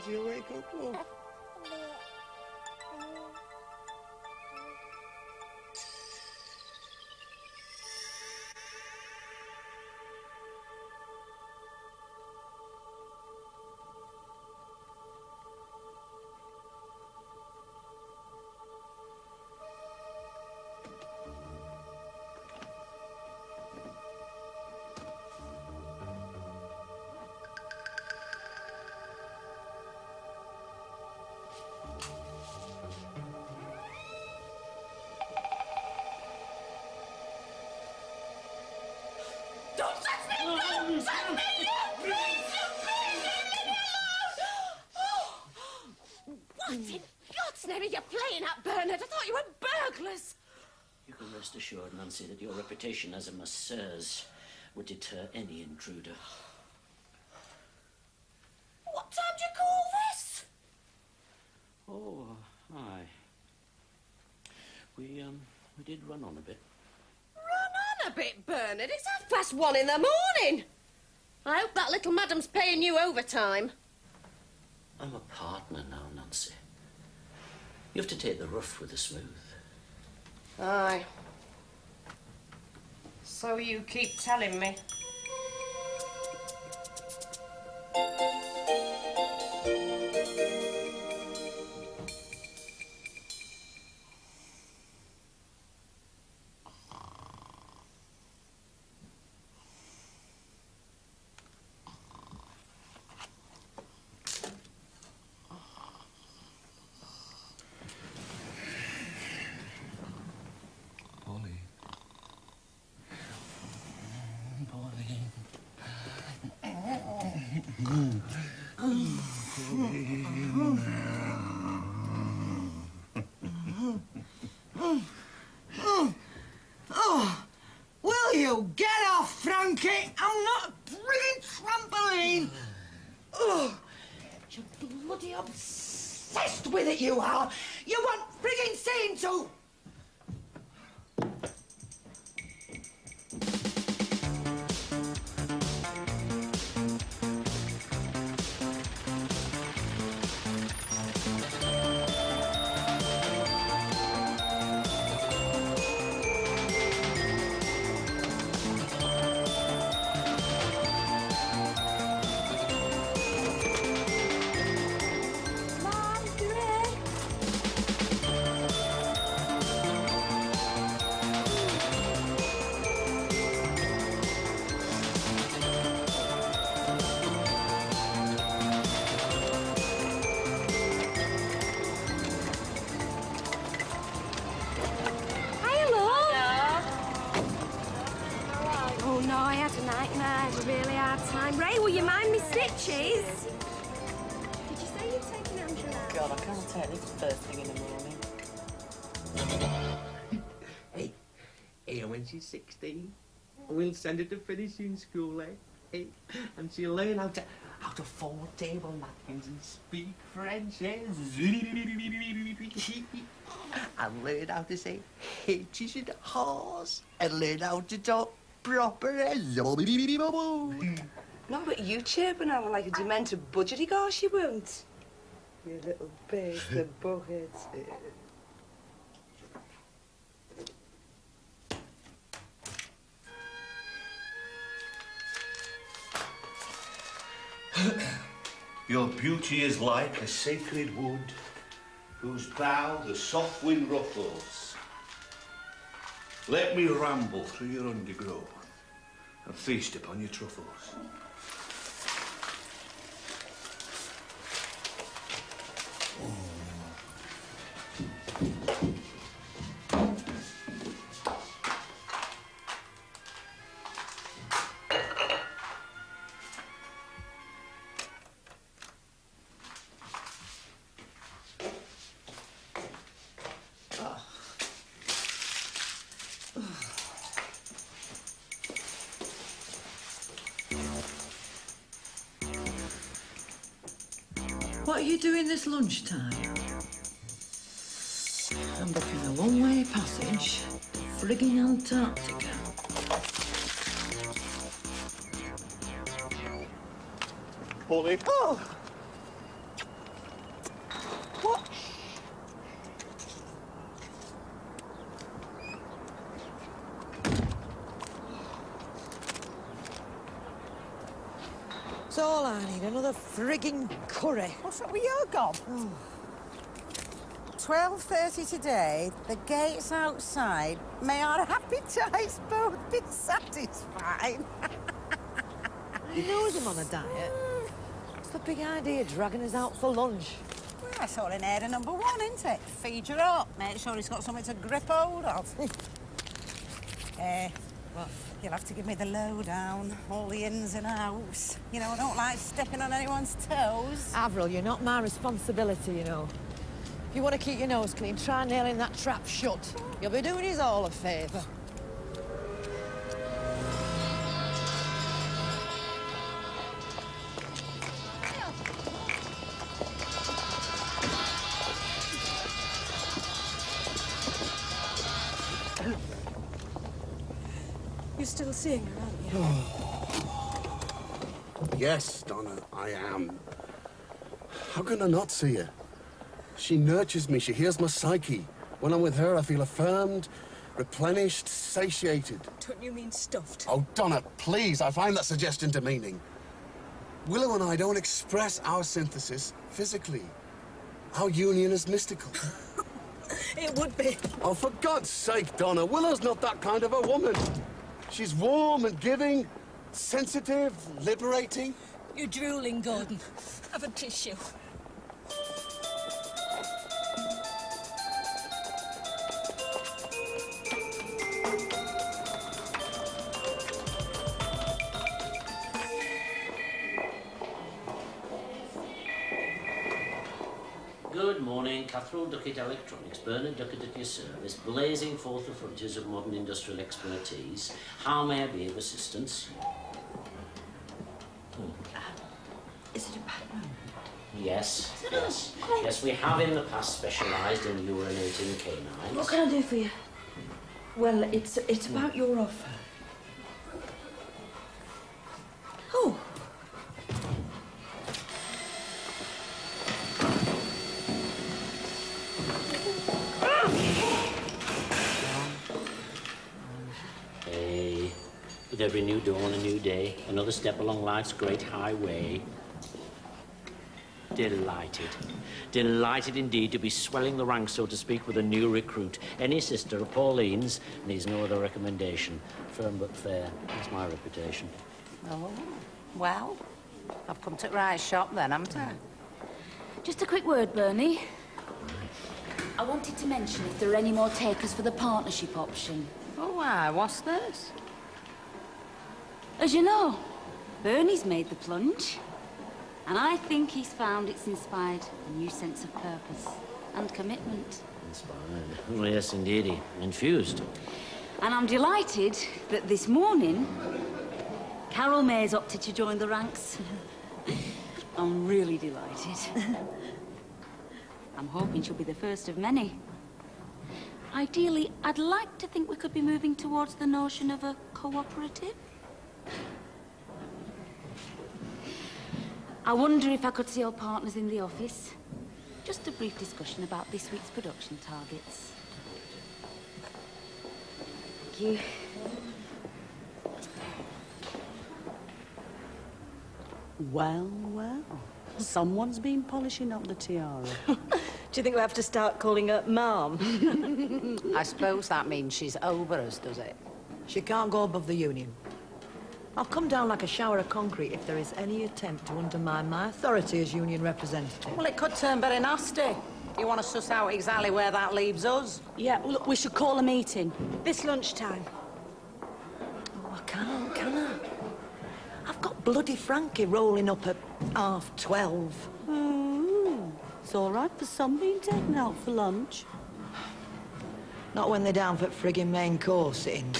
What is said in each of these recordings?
till you wake up, love. You can rest assured, Nancy, that your reputation as a masseuse would deter any intruder. What time do you call this? Oh, aye. We did run on a bit. Run on a bit, Bernard? It's 1:30 in the morning. I hope that little madam's paying you overtime. I'm a partner now, Nancy. You have to take the rough with the smooth. Aye. So you keep telling me. Will you get off, Frankie? I'm not a frigging trampoline. Oh, you're bloody obsessed with it, you are. You want frigging seeing to. Did you say you're taking Andrew out? God, I can't take this first thing in the morning. Hey, when she's 16, we'll send her to finishing school, eh? Hey, and she'll learn how to fold table napkins and speak French, eh? And learn how to say hitches and haws, and learn how to talk proper, eh? No, but you chirping over like a demented budgety gosh, you won't. You little pig, the buckets. Your beauty is like a sacred wood, whose bough the soft wind ruffles. Let me ramble through your undergrowth and feast upon your truffles. What are you doing this lunchtime? I'm booking a one-way passage to frigging Antarctica. Polly. Oh! What? That's all I need, another frigging curry. What's up with your gob? 12:30 today, the gates outside. May our appetites both be satisfied. He knows I'm on a diet. What's the big idea, dragging us out for lunch? Well, that's all in area number one, isn't it? Feed you up, make sure he's got something to grip hold of. Well, you'll have to give me the lowdown, all the ins and outs. You know, I don't like stepping on anyone's toes. Avril, you're not my responsibility, you know. If you want to keep your nose clean, try nailing that trap shut. You'll be doing us all a favour. You're still seeing her, aren't you? Yes, Donna, I am. How can I not see her? She nurtures me, she heals my psyche. When I'm with her, I feel affirmed, replenished, satiated. Don't you mean stuffed? Oh, Donna, please, I find that suggestion demeaning. Willow and I don't express our synthesis physically. Our union is mystical. It would be. Oh, for God's sake, Donna, Willow's not that kind of a woman. She's warm and giving, sensitive, liberating. You're drooling, Gordon. Have a tissue. Good morning, Catherall Duckett Electronics, Bernard Duckett at your service, blazing forth the frontiers of modern industrial expertise. How may I be of assistance? Is it a bad moment? Yes, yes. Yes, we have in the past specialised in urinating canines. What can I do for you? Well, it's about your offer. Oh. Hey, with every new dawn, a new day, another step along life's great highway. Delighted. Delighted indeed to be swelling the ranks, so to speak, with a new recruit. Any sister of Pauline's needs no other recommendation. Firm but fair. That's my reputation. Oh, well, I've come to the right shop then, haven't I? Just a quick word, Bernie. I wanted to mention if there are any more takers for the partnership option. Oh, why? What's this? As you know, Bernie's made the plunge. And I think he's found it's inspired a new sense of purpose and commitment. Inspired. Well, yes, indeed. Infused. And I'm delighted that this morning, Carol May's opted to join the ranks. I'm really delighted. I'm hoping she'll be the first of many. Ideally, I'd like to think we could be moving towards the notion of a cooperative. I wonder if I could see all partners in the office. Just a brief discussion about this week's production targets. Thank you. Well, well. Someone's been polishing up the tiara. Do you think we have to start calling her Mom? I suppose that means she's over us, does it? She can't go above the union. I'll come down like a shower of concrete if there is any attempt to undermine my authority as union representative. Well, it could turn very nasty. You want to suss out exactly where that leaves us? Yeah, well, look, we should call a meeting. This lunchtime. Oh, I can't, can I? I've got bloody Frankie rolling up at 12:30. It's all right for some being taken out for lunch. Not when they're down for frigging main course in.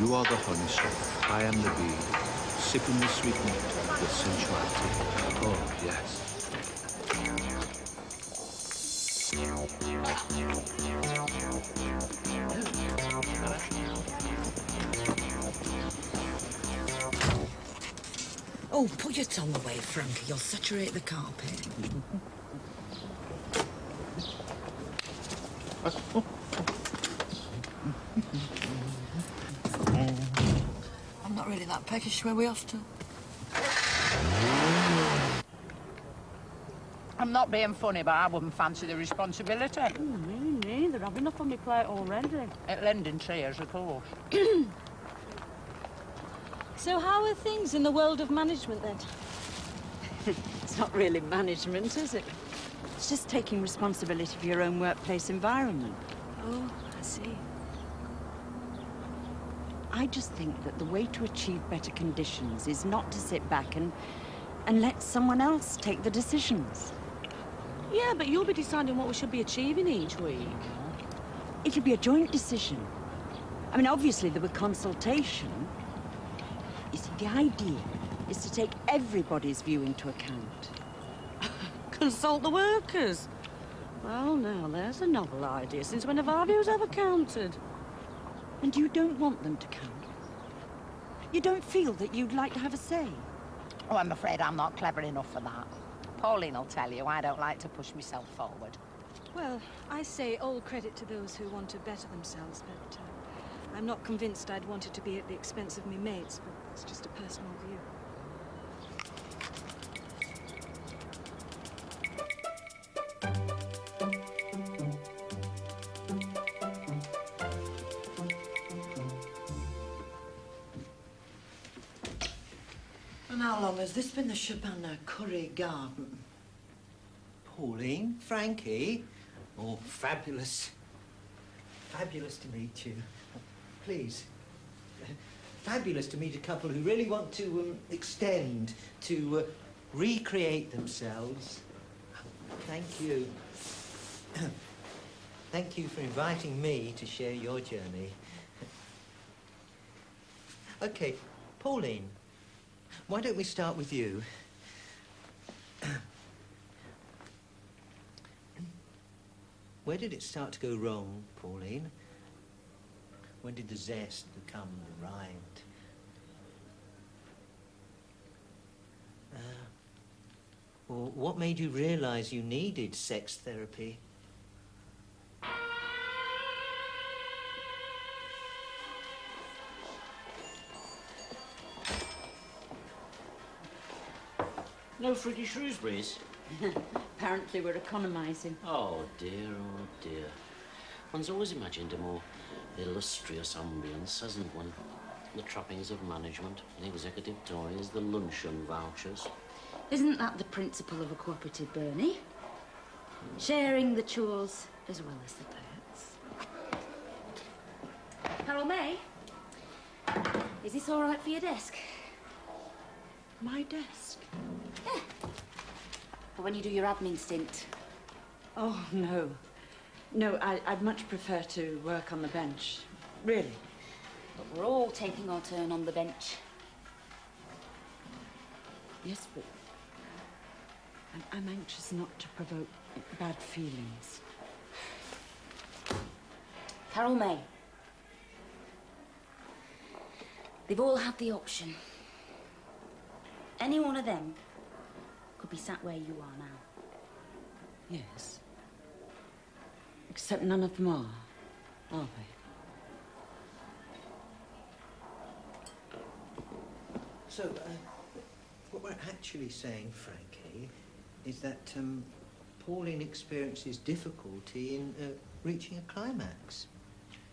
You are the honeysuckle, I am the bee, sipping the sweet nectar with sensuality. Oh, yes. Oh, put your tongue away, Frankie. You'll saturate the carpet. I'm not really that peckish. Where are we off to? I'm not being funny, but I wouldn't fancy the responsibility. Me neither. I've enough on my plate already. At lending tears, of course. So how are things in the world of management, then? It's not really management, is it? It's just taking responsibility for your own workplace environment. Oh, I see. I just think that the way to achieve better conditions is not to sit back and let someone else take the decisions. Yeah, but you'll be deciding what we should be achieving each week. It'll be a joint decision. I mean, obviously there were consultation. You see, the idea is to take everybody's view into account. Consult the workers. Well, now, there's a novel idea. Since when have our views ever counted? And you don't want them to count? You don't feel that you'd like to have a say? Oh, I'm afraid I'm not clever enough for that. Pauline will tell you I don't like to push myself forward. Well, I say all credit to those who want to better themselves, but I'm not convinced I'd want it to be at the expense of me mates, but it's just a personal view. And how long has this been the Shabana Curry Garden? Pauline, Frankie. Oh, fabulous. Fabulous to meet you. Please. Fabulous to meet a couple who really want to extend, to recreate themselves. Thank you. Thank you for inviting me to share your journey. Okay, Pauline, why don't we start with you? Where did it start to go wrong, Pauline? When did the zest become the rind? Or what made you realise you needed sex therapy? No fruity Shrewsbury's? Apparently we're economising. Oh dear, oh dear. One's always imagined a more illustrious ambience, hasn't one? The trappings of management, the executive toys, the luncheon vouchers. Isn't that the principle of a cooperative, Bernie? Sharing the chores as well as the perks. Carol May, is this all right for your desk? My desk? Yeah. For when you do your admin stint. Oh, no. No, I'd much prefer to work on the bench. Really. But we're all taking our turn on the bench. Yes, but I'm anxious not to provoke bad feelings. Carol May. They've all had the option. Any one of them could be sat where you are now. Yes. Except none of them are they? So, what we're actually saying, Frankie, is that Pauline experiences difficulty in reaching a climax.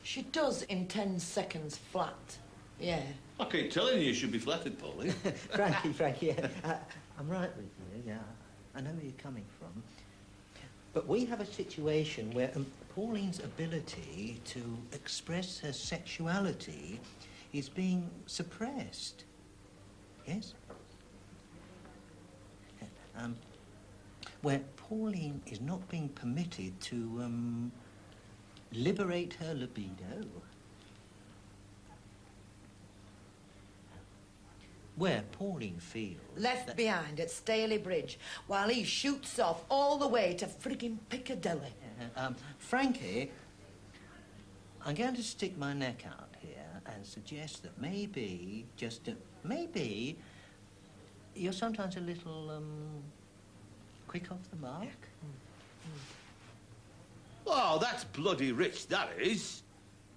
She does in 10 seconds flat. Yeah. I keep telling you should be flattered, Pauline. Frankie, yeah, I'm right with you, yeah. I know where you're coming from. But we have a situation where Pauline's ability to express her sexuality is being suppressed. Yes? Where Pauline is not being permitted to liberate her libido. Where Pauline feels... Left behind at Staley Bridge while he shoots off all the way to friggin' Piccadilly. Frankie, I'm going to stick my neck out here and suggest that maybe, just maybe, You're sometimes a little, quick off the mark. Oh, that's bloody rich, that is.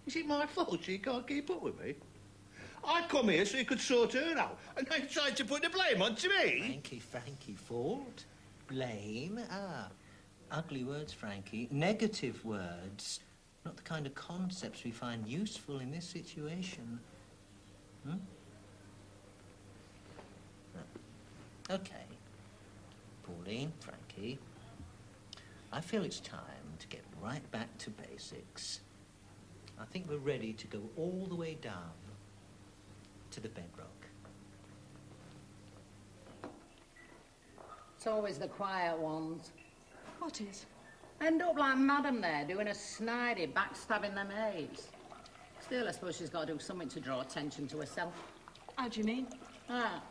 Is it my fault she can't keep up with me? I come here so you could sort her out, and now you tried to put the blame onto me. Frankie, fault? Blame? Ah, ugly words, Frankie. Negative words. Not the kind of concepts we find useful in this situation. Hmm? No. Okay. Pauline, Frankie, I feel it's time to get right back to basics. I think we're ready to go all the way down to the bedrock. It's always the quiet ones. What is? End up like Madam there, doing a snidey, backstabbing them maids. Still, I suppose she's got to do something to draw attention to herself. How do you mean? Ah,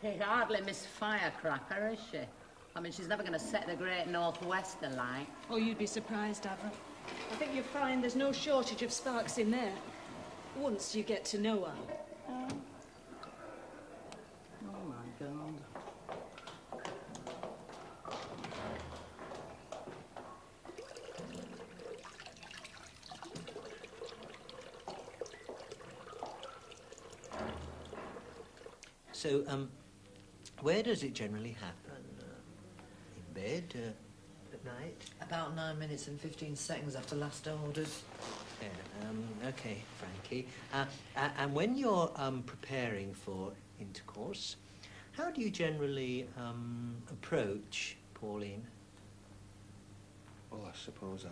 she's hardly Miss Firecracker, is she? I mean, she's never going to set the Great Northwest alight. Oh, you'd be surprised, Abra. I think you'll find there's no shortage of sparks in there. Once you get to know her. Oh, my God. So, where does it generally happen? In bed? At night? About 9 minutes and 15 seconds after last orders. Yeah, okay, Frankie. And when you're preparing for intercourse, how do you generally approach Pauline? Well, I suppose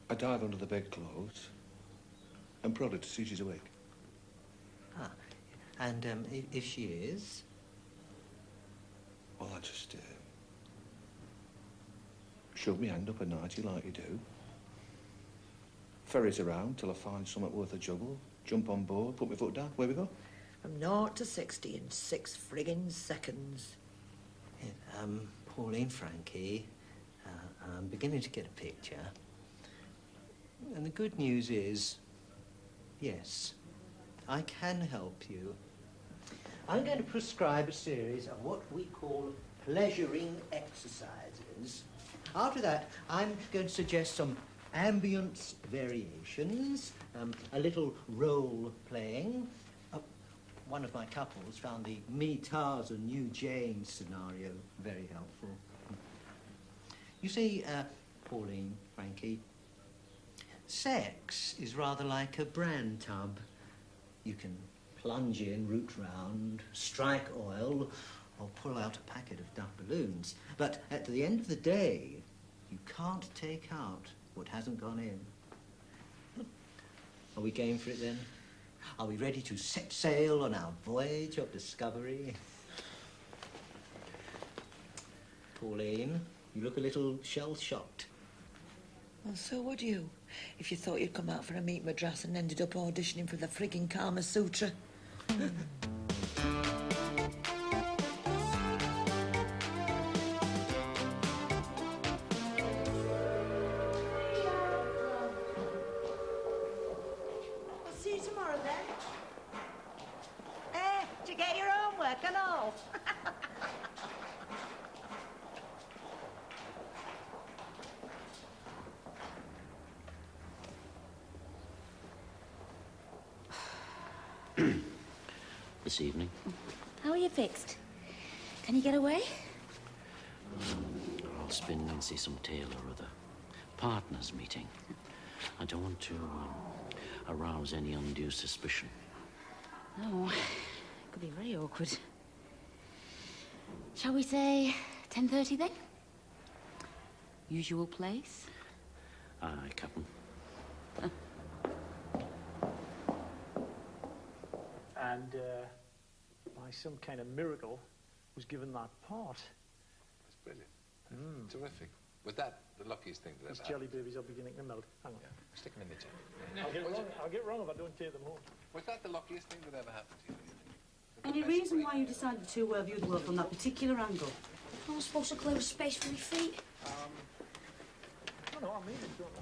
I dive under the bedclothes and prod her to see she's awake. Ah, and if she is? Well, I just shove my hand up a nightie like you do. Ferries around till I find something worth a juggle. Jump on board, put my foot down. Where we go? From 0 to 60 in 6 friggin' seconds. Yeah, Pauline, Frankie, I'm beginning to get a picture. And the good news is, yes, I can help you. I'm going to prescribe a series of what we call pleasuring exercises. After that, I'm going to suggest some ambience variations, a little role playing. One of my couples found the Me Tarzan, You Jane scenario very helpful. You see, Pauline, Frankie, sex is rather like a brand tub. You can plunge in, root round, strike oil, or pull out a packet of duck balloons. But at the end of the day, you can't take out what hasn't gone in. Are we game for it then? Are we ready to set sail on our voyage of discovery? Pauline, you look a little shell-shocked. Well, so would you, if you thought you'd come out for a meat madras and ended up auditioning for the frigging Kama Sutra. I'll see you tomorrow, then. Did you get your homework and all? This evening. How are you fixed? Can you get away? I'll spin and see some tale or other. Partners meeting. I don't want to arouse any undue suspicion. Oh, it could be very awkward. Shall we say 10:30 then? Usual place? Aye, Captain. And by some kind of miracle, was given that part. That's brilliant. Terrific. Was that the luckiest thing that These ever jelly happened? babies are beginning to melt. Hang on. Yeah. Stick them in the jelly. I'll get wrong if I don't take them home. Was that the luckiest thing that ever happened to you? Any reason why you decided to view the world from that particular angle? I was supposed to clear a space for my feet. No, I mean it, don't I?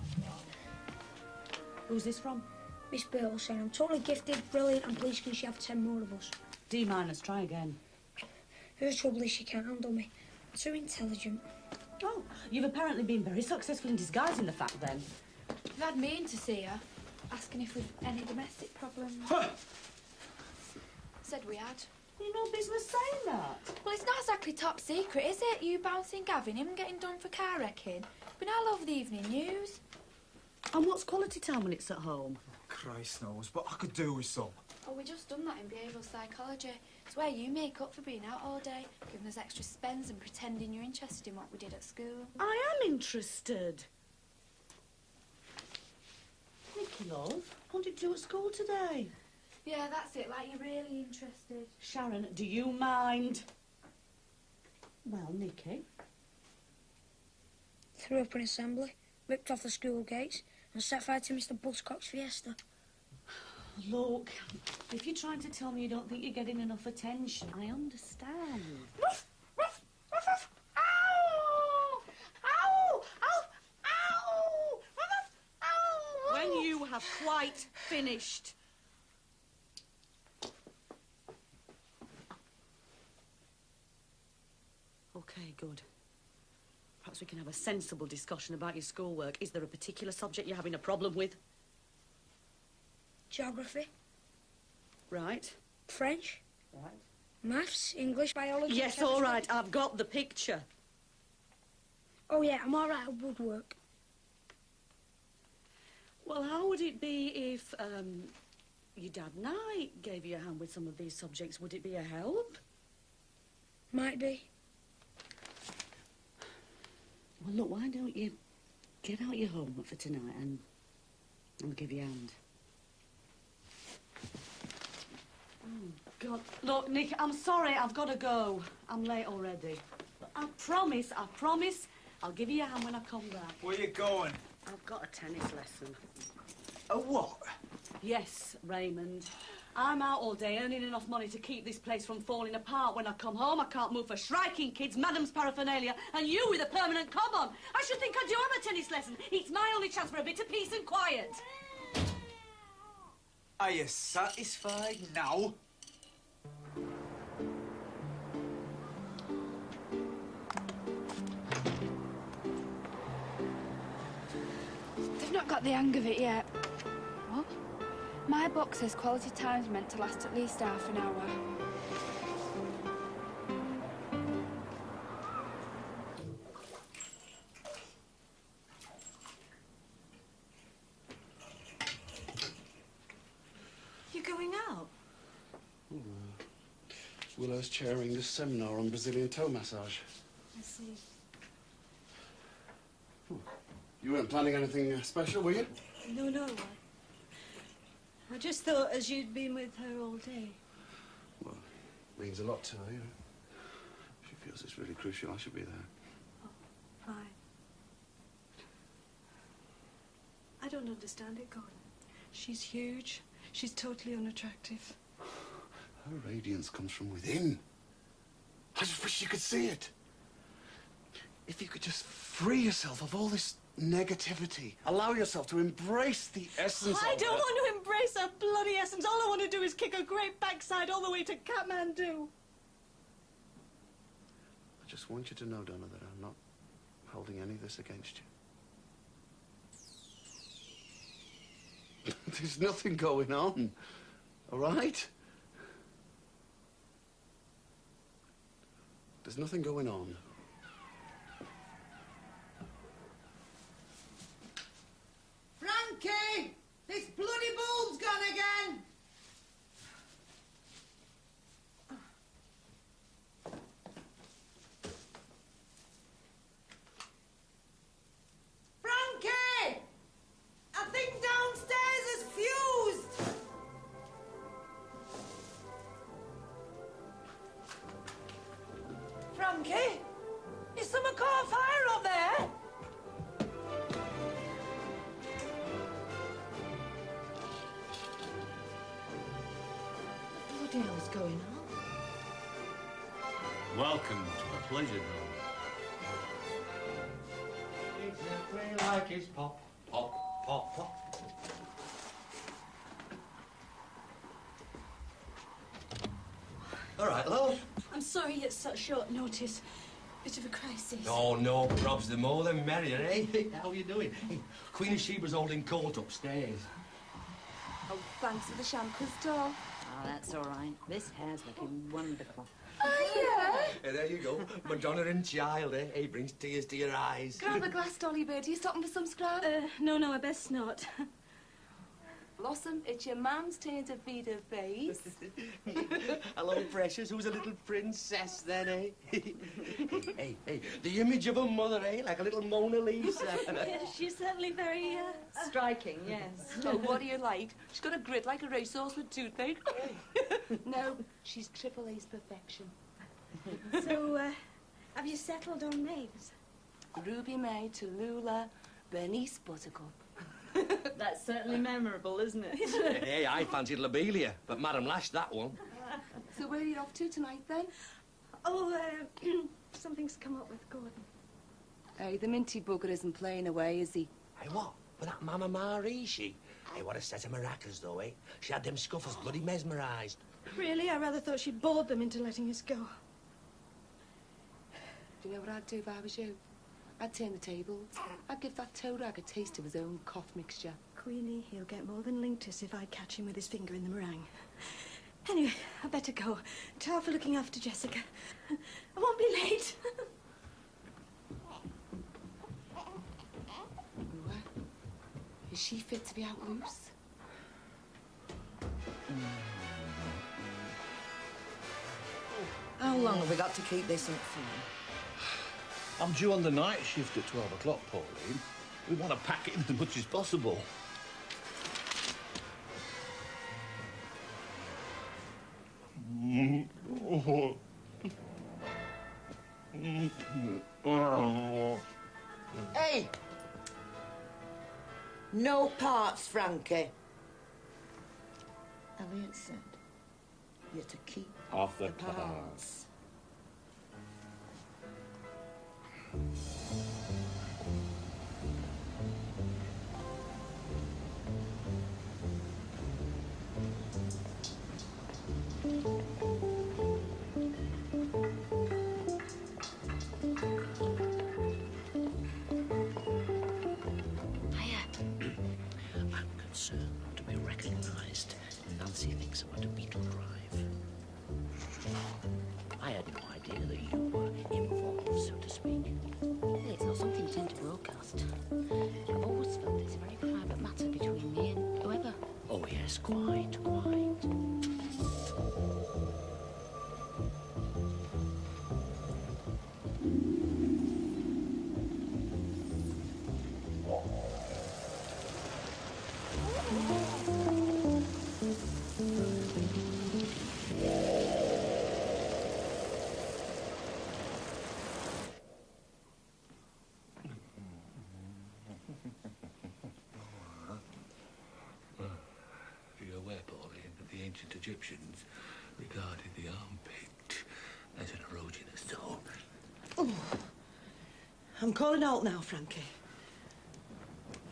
Who's this from? Miss Bill saying I'm totally gifted, brilliant, and please can she have 10 more of us? D minus, try again. Her trouble is she can't handle me. Too intelligent. Oh, you've apparently been very successful in disguising the fact, then. You've had me in to see her, asking if we've any domestic problems. Said we had. You've no business saying that. Well, it's not exactly top secret, is it? You bouncing Gavin, him getting done for car wrecking. Been all over the evening news. And what's quality time when it's at home? Christ knows, but I could do with some. Oh, we just done that in behavioural psychology. It's where you make up for being out all day, giving us extra spends and pretending you're interested in what we did at school. I am interested. Nicky, love, what did you do at school today? Yeah, that's it, like you're really interested. Sharon, do you mind? Well, Nicky? Threw up an assembly, ripped off the school gates, and set fire to Mr. Buscock's fiesta. Look, if you're trying to tell me you don't think you're getting enough attention, I understand. When you have quite finished. Okay, good. Perhaps we can have a sensible discussion about your schoolwork. Is there a particular subject you're having a problem with? Geography. Right. French. Right. Maths, English, biology... Yes, chemistry. all right, I've got the picture. Oh, yeah, I'm all right at woodwork. Well, how would it be if, your dad and I gave you a hand with some of these subjects? Would it be a help? Might be. Well, look, why don't you get out your homework for tonight and I'll give you a hand. Oh, God. Look, Nick, I'm sorry, I've got to go. I'm late already. But I promise, I'll give you a hand when I come back. Where you going? I've got a tennis lesson. A what? Yes, Raymond. I'm out all day earning enough money to keep this place from falling apart. When I come home, I can't move for shrieking kids, madam's paraphernalia, and you with a permanent cob on. I should think I do have a tennis lesson. It's my only chance for a bit of peace and quiet. Are you satisfied now? They've not got the hang of it yet. What? My book says quality time's meant to last at least half an hour. You going out? Willow's chairing a seminar on Brazilian toe massage. I see. You weren't planning anything special, were you? No. I just thought as you'd been with her all day. Well, it means a lot to her, you know. She feels it's really crucial I should be there. Fine. I don't understand it, Gordon. She's huge. She's totally unattractive. Her radiance comes from within. I just wish you could see it. If you could just free yourself of all this negativity. Allow yourself to embrace the essence of I don't her. want to embrace her bloody essence. All I want to do is kick a great backside all the way to Kathmandu. I just want you to know, Donna, that I'm not holding any of this against you. There's nothing going on, all right? There's nothing going on. Frankie! This bloody bulb's gone again! Frankie! I think downstairs is fused! Frankie? Is someone caught fire up there? What the hell's going on? Welcome to the pleasure dome. Exactly like his pop, pop, pop, pop. All right, love. I'm sorry it's such short notice. Bit of a crisis. Oh, no, Rob's the more the merrier, eh? How are you doing? Queen of Sheba's holding court upstairs. Oh, thanks for the shampoo, doll. Oh, that's all right. This hair's looking wonderful. Oh, yeah? Hey, there you go. Madonna and child, eh? He brings tears to your eyes. Grab a glass, Dolly Bird. Are you stopping for some scrap? No, I best not. Blossom, it's your mum's turn to feed her face. Hello, precious. Who's a little princess, then, eh? hey, the image of a mother, eh? Like a little Mona Lisa. Yes, she's certainly very, striking, yes. Oh, what do you like? She's got a grit like a racehorse with toothache. No, she's Triple A's perfection. So, have you settled on names? Ruby May, Tallulah, Bernice Buttercup. That's certainly memorable, isn't it? Hey, I fancied Lobelia, but Madam lashed that one. So where are you off to tonight, then? Oh, something's come up with Gordon. Hey, the minty bugger isn't playing away, is he? Hey, what? With that Mama Marie, she? Hey, what a set of maracas, though, eh? She had them scuffers bloody mesmerised. Really? I rather thought she bored them into letting us go. Do you know what I'd do if I was you? I'd turn the tables. I'd give that toe rag a taste of his own cough mixture. Queenie, he'll get more than linked us if I catch him with his finger in the meringue. Anyway, I better go. Ta for looking after Jessica. I won't be late. Is she fit to be out loose? How long have we got to keep this up for? I'm due on the night shift at 12 o'clock, Pauline. We want to pack it in as much as possible. Hey! No parts, Frankie. Elliot said you're to keep Off the parts. I'm concerned not to be recognised. Nancy thinks I'm at a beetle drive. I had no idea that you were involved, so to speak. It's not something you tend to broadcast. I've always felt it's a very private matter between me and whoever. Oh, yes, quite. Are you aware, Pauline, that the ancient Egyptians regarded the armpit as an erogenous zone? Oh, I'm calling out now, Frankie.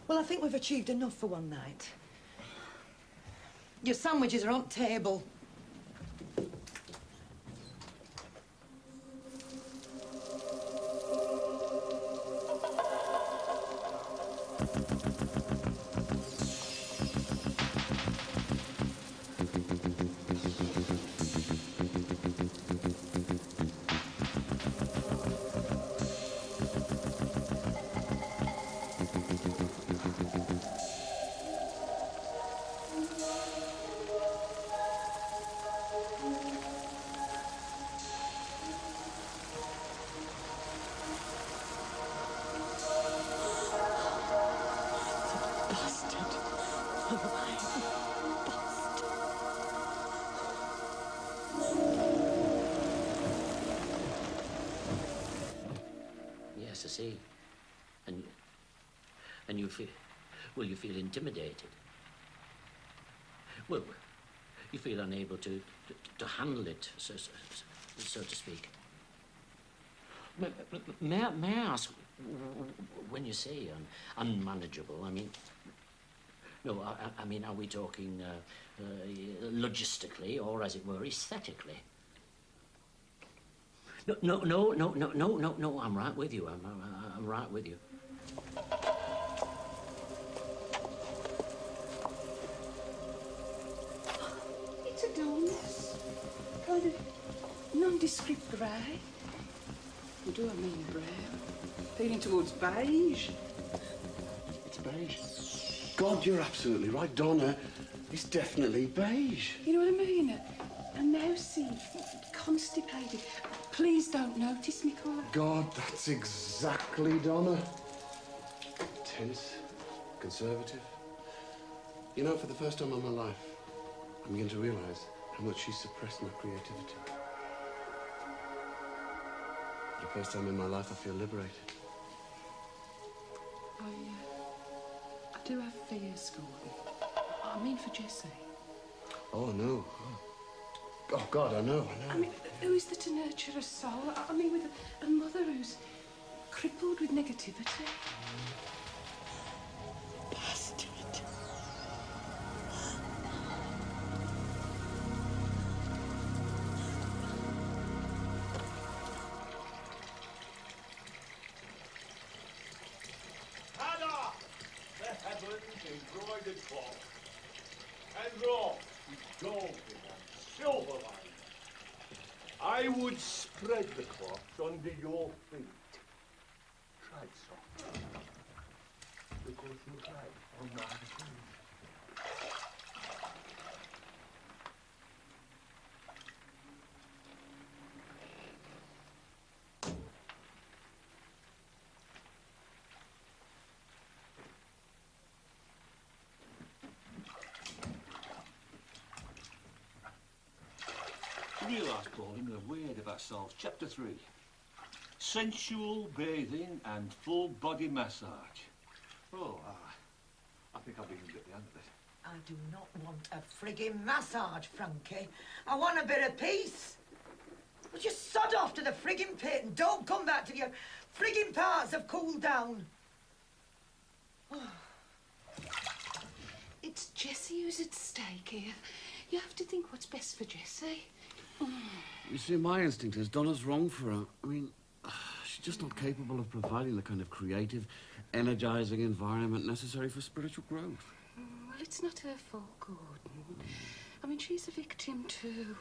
Well, I think we've achieved enough for one night. Your sandwiches are on table. Yes, I see. And you feel... Well, you feel intimidated. Well, you feel unable to handle it, so to speak. May I ask, when you say unmanageable, I mean... No, I mean, are we talking logistically or, as it were, aesthetically? No, I'm right with you. I'm right with you. It's a dullness. Kind of nondescript grey. What do I mean brown? Leaning towards beige. It's beige. God, you're absolutely right, Donna. It's definitely beige. You know what I mean? A mousy, constipated. Please don't notice me colour. God, that's exactly Donna. Tense, conservative. You know, for the first time in my life, I'm beginning to realise how much she's suppressed my creativity. For the first time in my life, I feel liberated. I do have fears, Gordon. I mean for Jessie. Oh, no. Oh, God, I know. I mean, who is there to nurture a soul? I mean, with a mother who's crippled with negativity. Bastard. Hannah! The heavens embroidered cloth, and wrought with golden and silver lines. I would spread the cloth under your feet. Try it soft. Because you right on my feet. Realise, Pauline, we're weird of ourselves. Chapter 3. Sensual bathing and full body massage. Oh, I think I'll be at the end of it. I do not want a frigging massage, Frankie. I want a bit of peace. Well, just sod off to the frigging pit and don't come back till your frigging parts have cooled down. It's Jessie who's at stake here. You have to think what's best for Jessie. You see, my instinct is Donna's wrong for her. I mean, she's just not capable of providing the kind of creative, energising environment necessary for spiritual growth. Well, it's not her fault, Gordon. I mean, she's a victim too.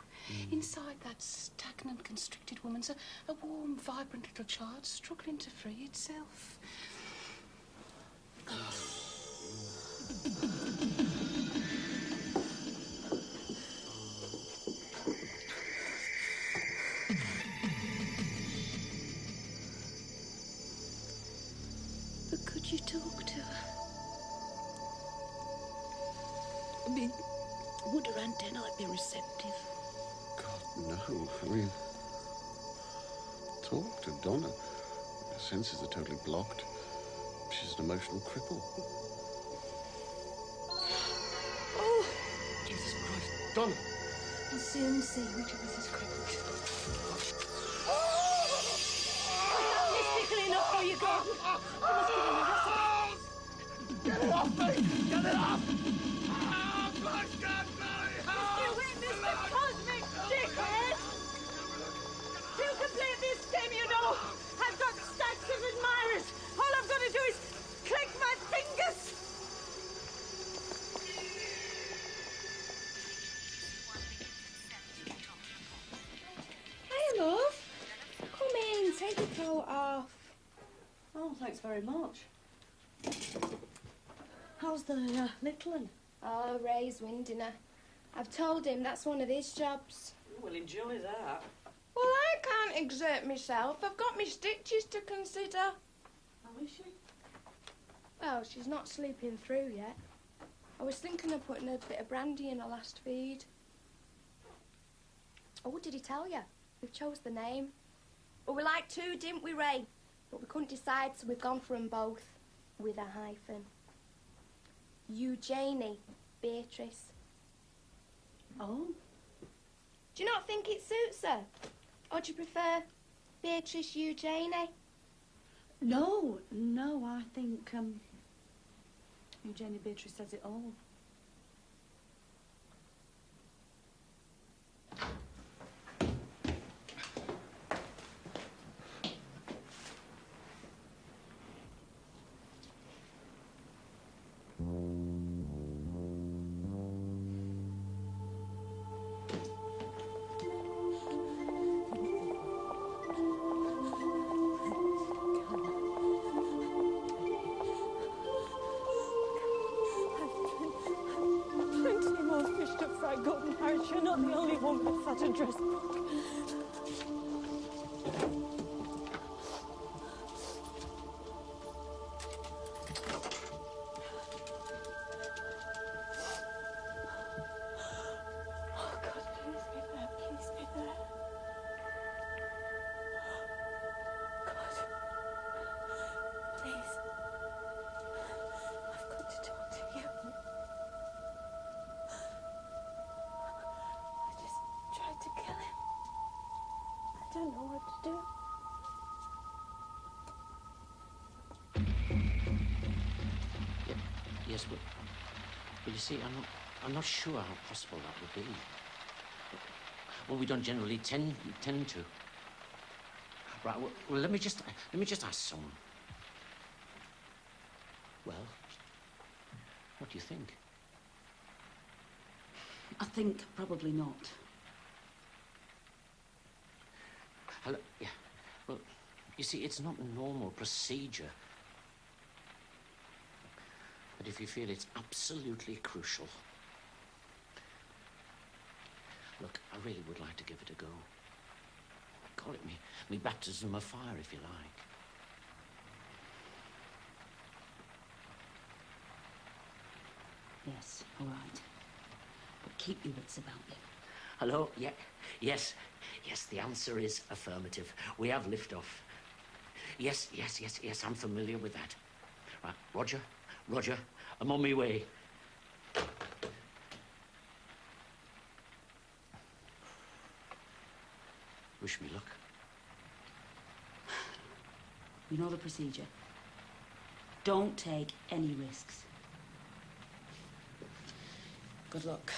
Inside that stagnant, constricted woman's a warm, vibrant little child struggling to free itself. But could you talk to her? I mean, would her antennae be receptive? God, no. I mean, talk to Donna. Her senses are totally blocked. She's an emotional cripple. Oh! Jesus Christ, Donna! We'll soon see which of us is crippled. Mystical enough for you, Gordon. You must give him a recipe. Get it off me! Get it off! Ah, bless God, Mary! You win this cosmic dickhead! To complete this scheme, you know, I've got stacks of admirers. All I've got to do is click my fingers. Hey, love. Come in, take your coat off. Oh, thanks very much. How's the little one? Oh, Ray's winding her. I've told him that's one of his jobs. Well, enjoy that. Well, I can't exert myself. I've got my stitches to consider. How is she? Well, she's not sleeping through yet. I was thinking of putting a bit of brandy in her last feed. Oh, did he tell you? We've chose the name. Well, we liked two, didn't we, Ray? But we couldn't decide, so we've gone for them both with a hyphen. Eugenie Beatrice. Oh. Do you not think it suits her? Or do you prefer Beatrice Eugenie? No, I think, Eugenie Beatrice says it all. What address book? Oh, God, please be there. Please be there. God. Please. I've got to talk to you. I just tried to kill him. I don't know what to do. Yes, but you see, I'm not sure how possible that would be. Well, we don't generally tend to. Right. Well, let me just ask someone. Well, what do you think? I think probably not. Hello. Yeah. Well, you see, it's not a normal procedure. But if you feel it's absolutely crucial, look, I really would like to give it a go. Call it me baptism of fire, if you like. Yes, all right. But keep your wits about you. Hello? Yeah. Yes. Yes, the answer is affirmative. We have liftoff. Yes, I'm familiar with that. Right, Roger, I'm on my way. Wish me luck. You know the procedure. Don't take any risks. Good luck.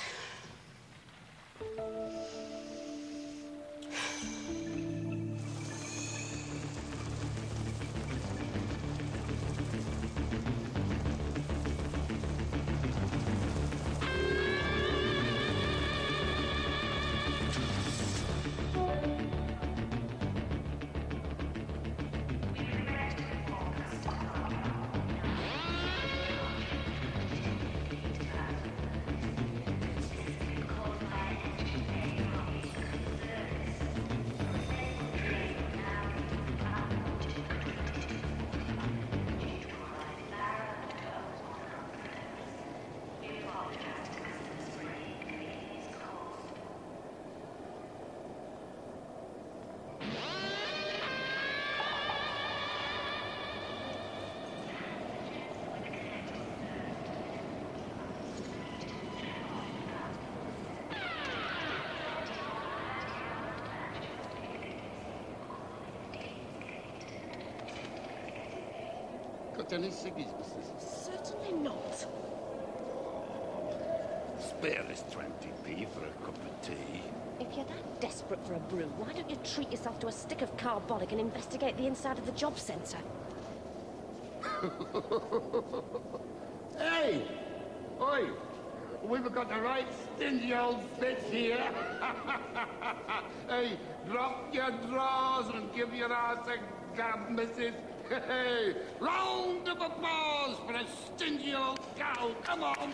Got any ciggies, missus? Certainly not. Spare us 20p for a cup of tea. If you're that desperate for a brew, why don't you treat yourself to a stick of carbolic and investigate the inside of the job centre? Hey! Oi! We've got the right stingy old bitch here. Hey, drop your drawers and give your ass a gab, missus. Hey, round of applause for a stingy old cow. Come on.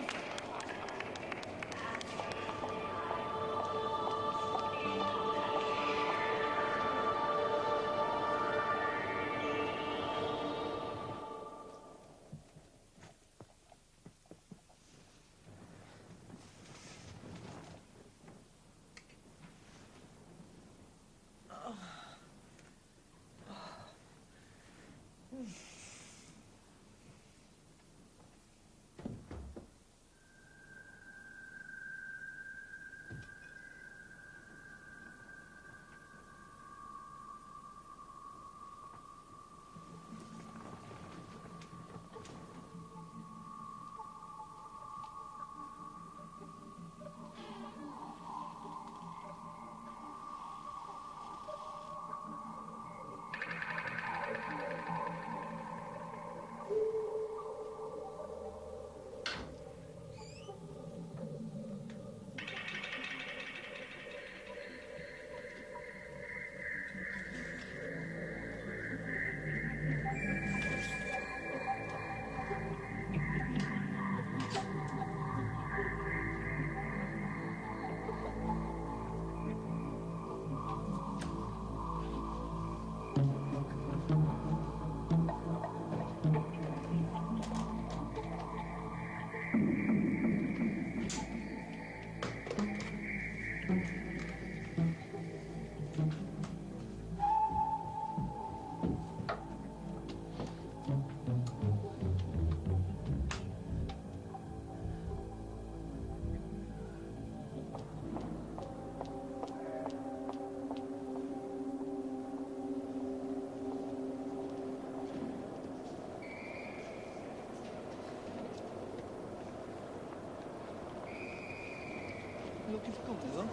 you?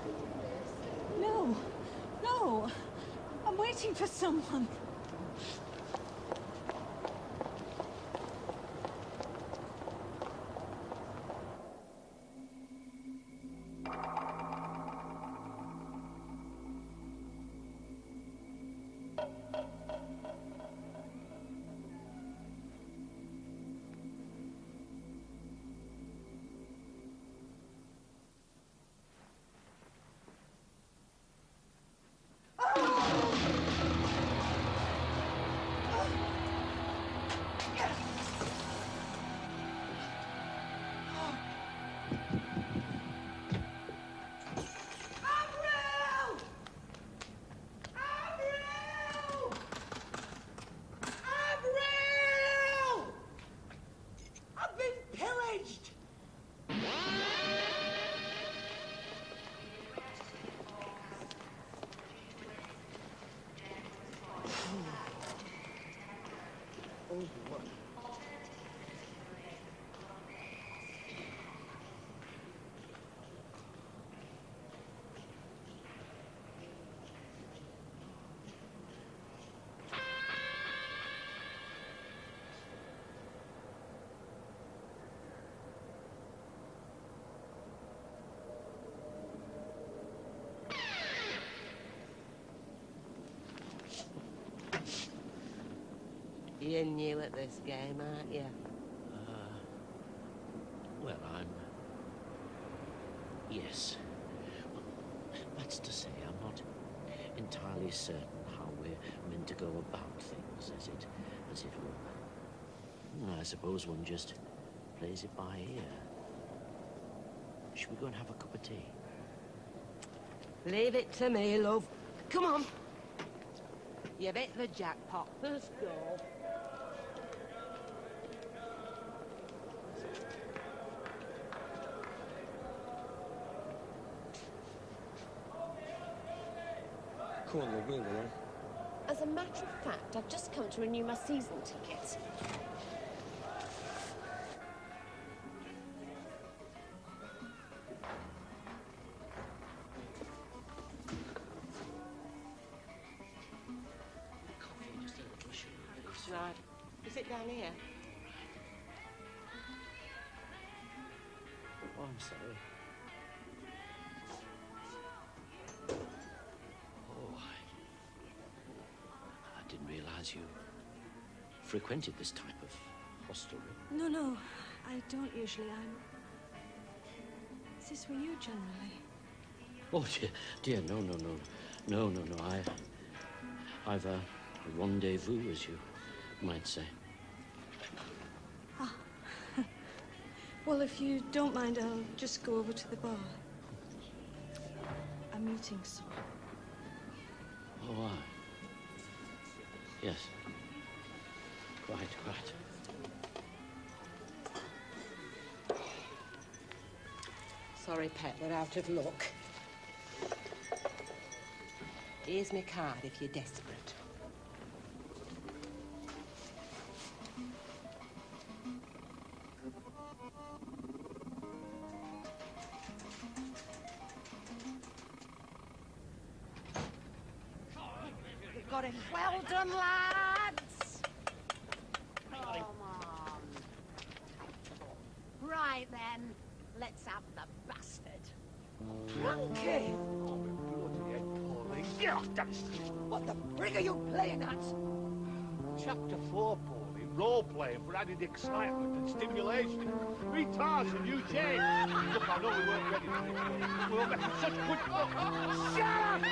No. No. I'm waiting for someone. I've been pillaged! You're new at this game, aren't you? Well, yes. Well, that's to say, I'm not entirely certain how we're meant to go about things, as it were. I suppose one just plays it by ear. Should we go and have a cup of tea? Leave it to me, love. Come on. You've hit the jackpot. Let's go. Come on, love, move along. As a matter of fact, I've just come to renew my season ticket. Right. Is it down here? Oh, I'm sorry. Oh, I didn't realize you frequented this type of hostelry. No, no, I don't usually. Is this where you generally? Oh, dear, no. I've a rendezvous, as you might say. Ah. Well, if you don't mind, I'll just go over to the bar. I'm meeting someone. Oh, yes. Quite. Sorry, pet, we're out of luck. Here's my card if you're desperate. You've got him. Well done, lads! Come on. Right then, let's have the bastard. Frankie! What the frig are you playing at? Chapter 4, Paulie. Role-playing for added excitement and stimulation. Me Tarzan, you Jane. Look, I know we weren't ready for this, but we were making such good... Oh, shut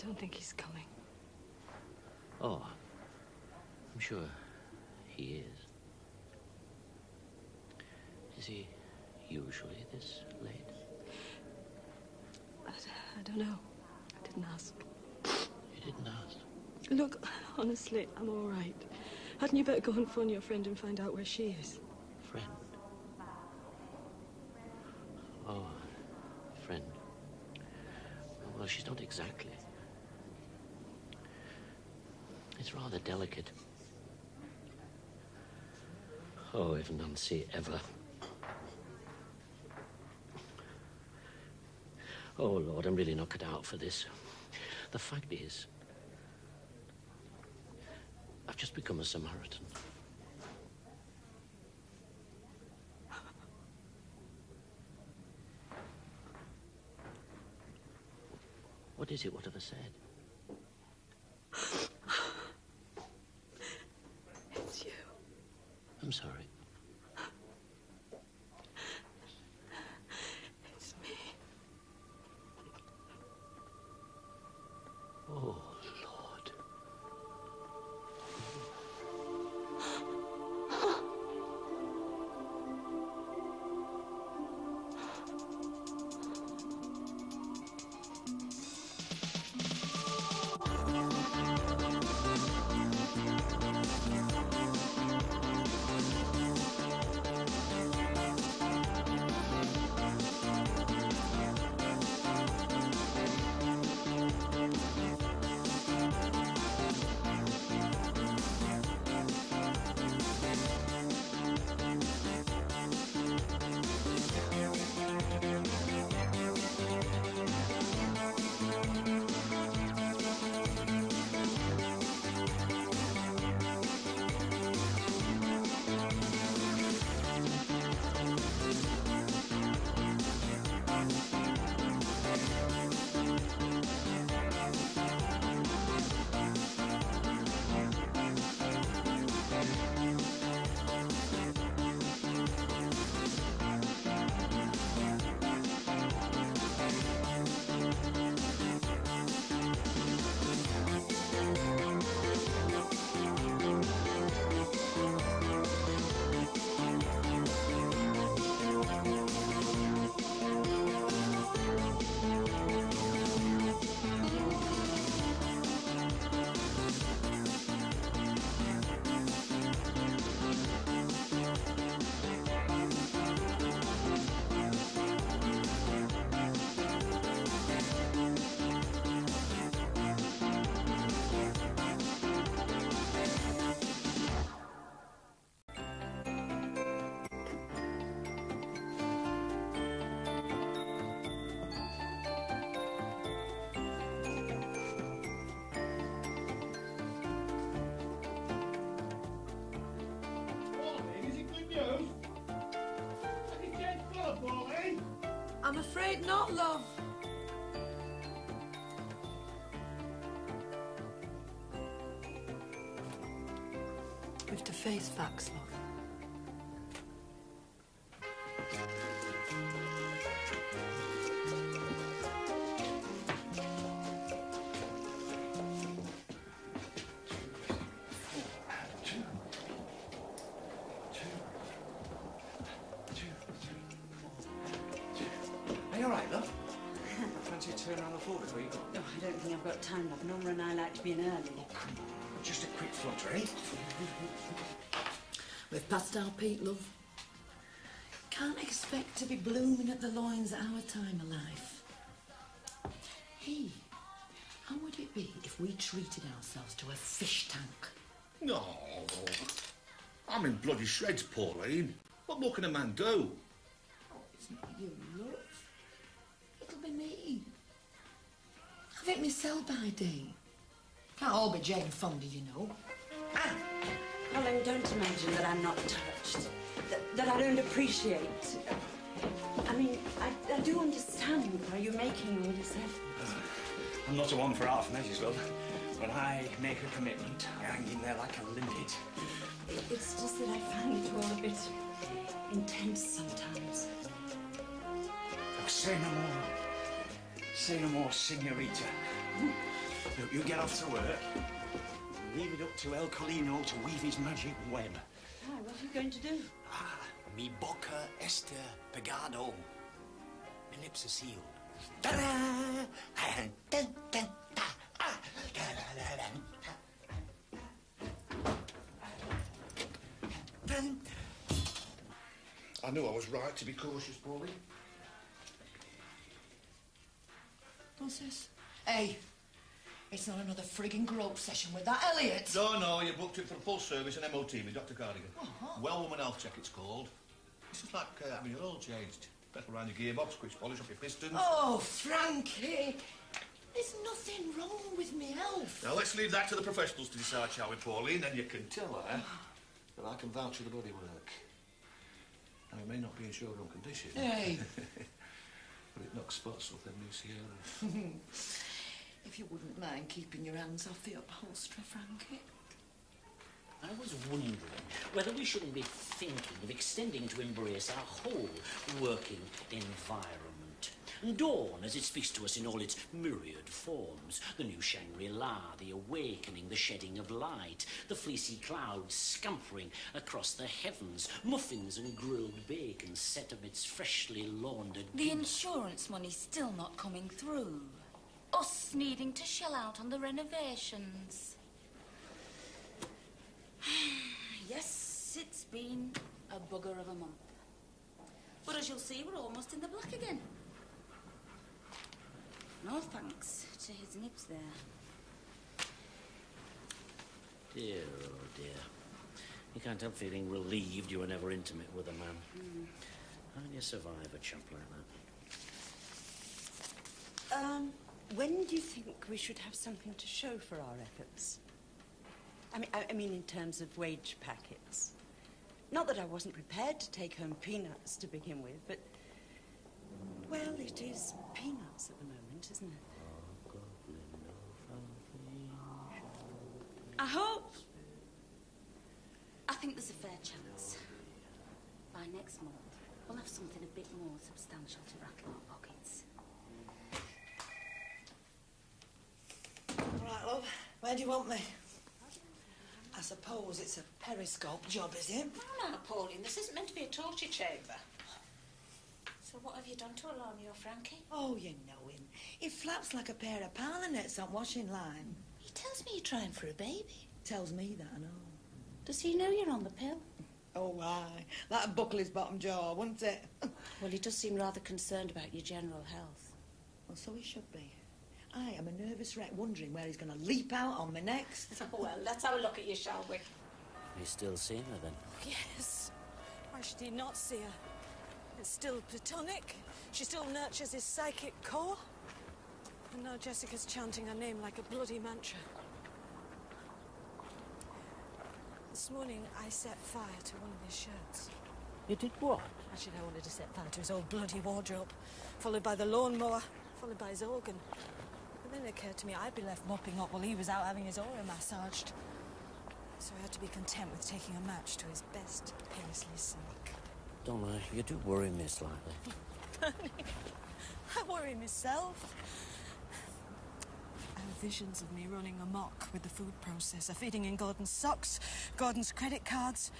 I don't think he's coming. Oh, I'm sure he is. Is he usually this late? I don't know. I didn't ask. You didn't ask? Look, honestly, I'm all right. Hadn't you better go and phone your friend and find out where she is? Friend? Oh, friend. Well, she's not exactly. It's rather delicate. Oh, if Nancy ever... Oh, Lord, I'm really not cut out for this. The fact is, I've just become a Samaritan. What is it? What have I said? It's you. I'm sorry. It's me. Oh, Lord. I'm afraid not, love. We've to face facts, love. Are you all right, love? Fancy a turn around the floor before you go? Oh, I don't think I've got time, love. Norma and I like to be in early. Oh, come on. Just a quick flutter, eh? We've passed our peak, love. Can't expect to be blooming at the loins at our time of life. Hey, how would it be if we treated ourselves to a fish tank? No. I'm in bloody shreds, Pauline. What more can a man do? It's not you, love. It'll be me. Have it myself by day. Can't all be Jane Fonda, you know. Colin, don't imagine that I'm not touched, that I don't appreciate. I mean, I do understand why you're making all this effort. I'm not a one for half measures, love. When I make a commitment, I hang in there like a limpet. It's just that I find it all a bit intense sometimes. Oh, say no more. Say no more, senorita. Look, you get off to work. Leave it up to El Colino to weave his magic web. Why, what are you going to do? Mi boca este pegado. My lips are sealed. I knew I was right to be cautious, Pauline. What's this? Hey, it's not another frigging grope session with that Elliot. No, you booked it for a full service and MOT with Dr. Cardigan. Well woman health check, it's called. It's just like having your oil changed. Petrol around your gearbox, quick polish up your pistons. Oh, Frankie, there's nothing wrong with me health. Now, let's leave that to the professionals to decide, shall we, Pauline? Then you can tell her that I can vouch for the bodywork. Now, it may not be in showroom condition. Hey. But it knocks spots off them new Sierra. If you wouldn't mind keeping your hands off the upholstery, Frankie. I was wondering whether we shouldn't be thinking of extending to embrace our whole working environment. Dawn, as it speaks to us in all its myriad forms. The new Shangri-La, the awakening, the shedding of light, the fleecy clouds scampering across the heavens, muffins and grilled bacon set amidst freshly laundered... The insurance money's still not coming through. Us needing to shell out on the renovations. Yes, it's been a bugger of a month. But as you'll see, we're almost in the black again. No thanks to his nibs there. Dear, oh dear. You can't help feeling relieved you were never intimate with a man. How do you survive a chap like that? When do you think we should have something to show for our efforts? I mean in terms of wage packets. Not that I wasn't prepared to take home peanuts to begin with, but... Well, it is peanuts at the moment, isn't it? I think there's a fair chance. By next month, we'll have something a bit more substantial to rattle our pockets. All right, love. Where do you want me? I suppose it's a periscope job, is it? Oh, no, Pauline, this isn't meant to be a torture chamber. So what have you done to alarm your Frankie? Oh, you know him. He flaps like a pair of parlour nets on washing line. He tells me you're trying for a baby. Tells me that, I know. Does he know you're on the pill? Oh, why? That'd buckle his bottom jaw, wouldn't it? Well, he does seem rather concerned about your general health. Well, so he should be. I am a nervous wreck wondering where he's going to leap out on me next. Well, let's have a look at you, shall we? You still seeing her then? Yes. Why should he not see her? It's still platonic. She still nurtures his psychic core. And now Jessica's chanting her name like a bloody mantra. This morning, I set fire to one of his shirts. You did what? Actually, I wanted to set fire to his old bloody wardrobe, followed by the lawnmower, followed by his organ. But then it occurred to me I'd be left mopping up while he was out having his aura massaged. So I had to be content with taking a match to his best Paisley silk. Donna, you do worry me slightly. I worry myself. I have visions of me running amok with the food processor, feeding in Gordon's socks, Gordon's credit cards,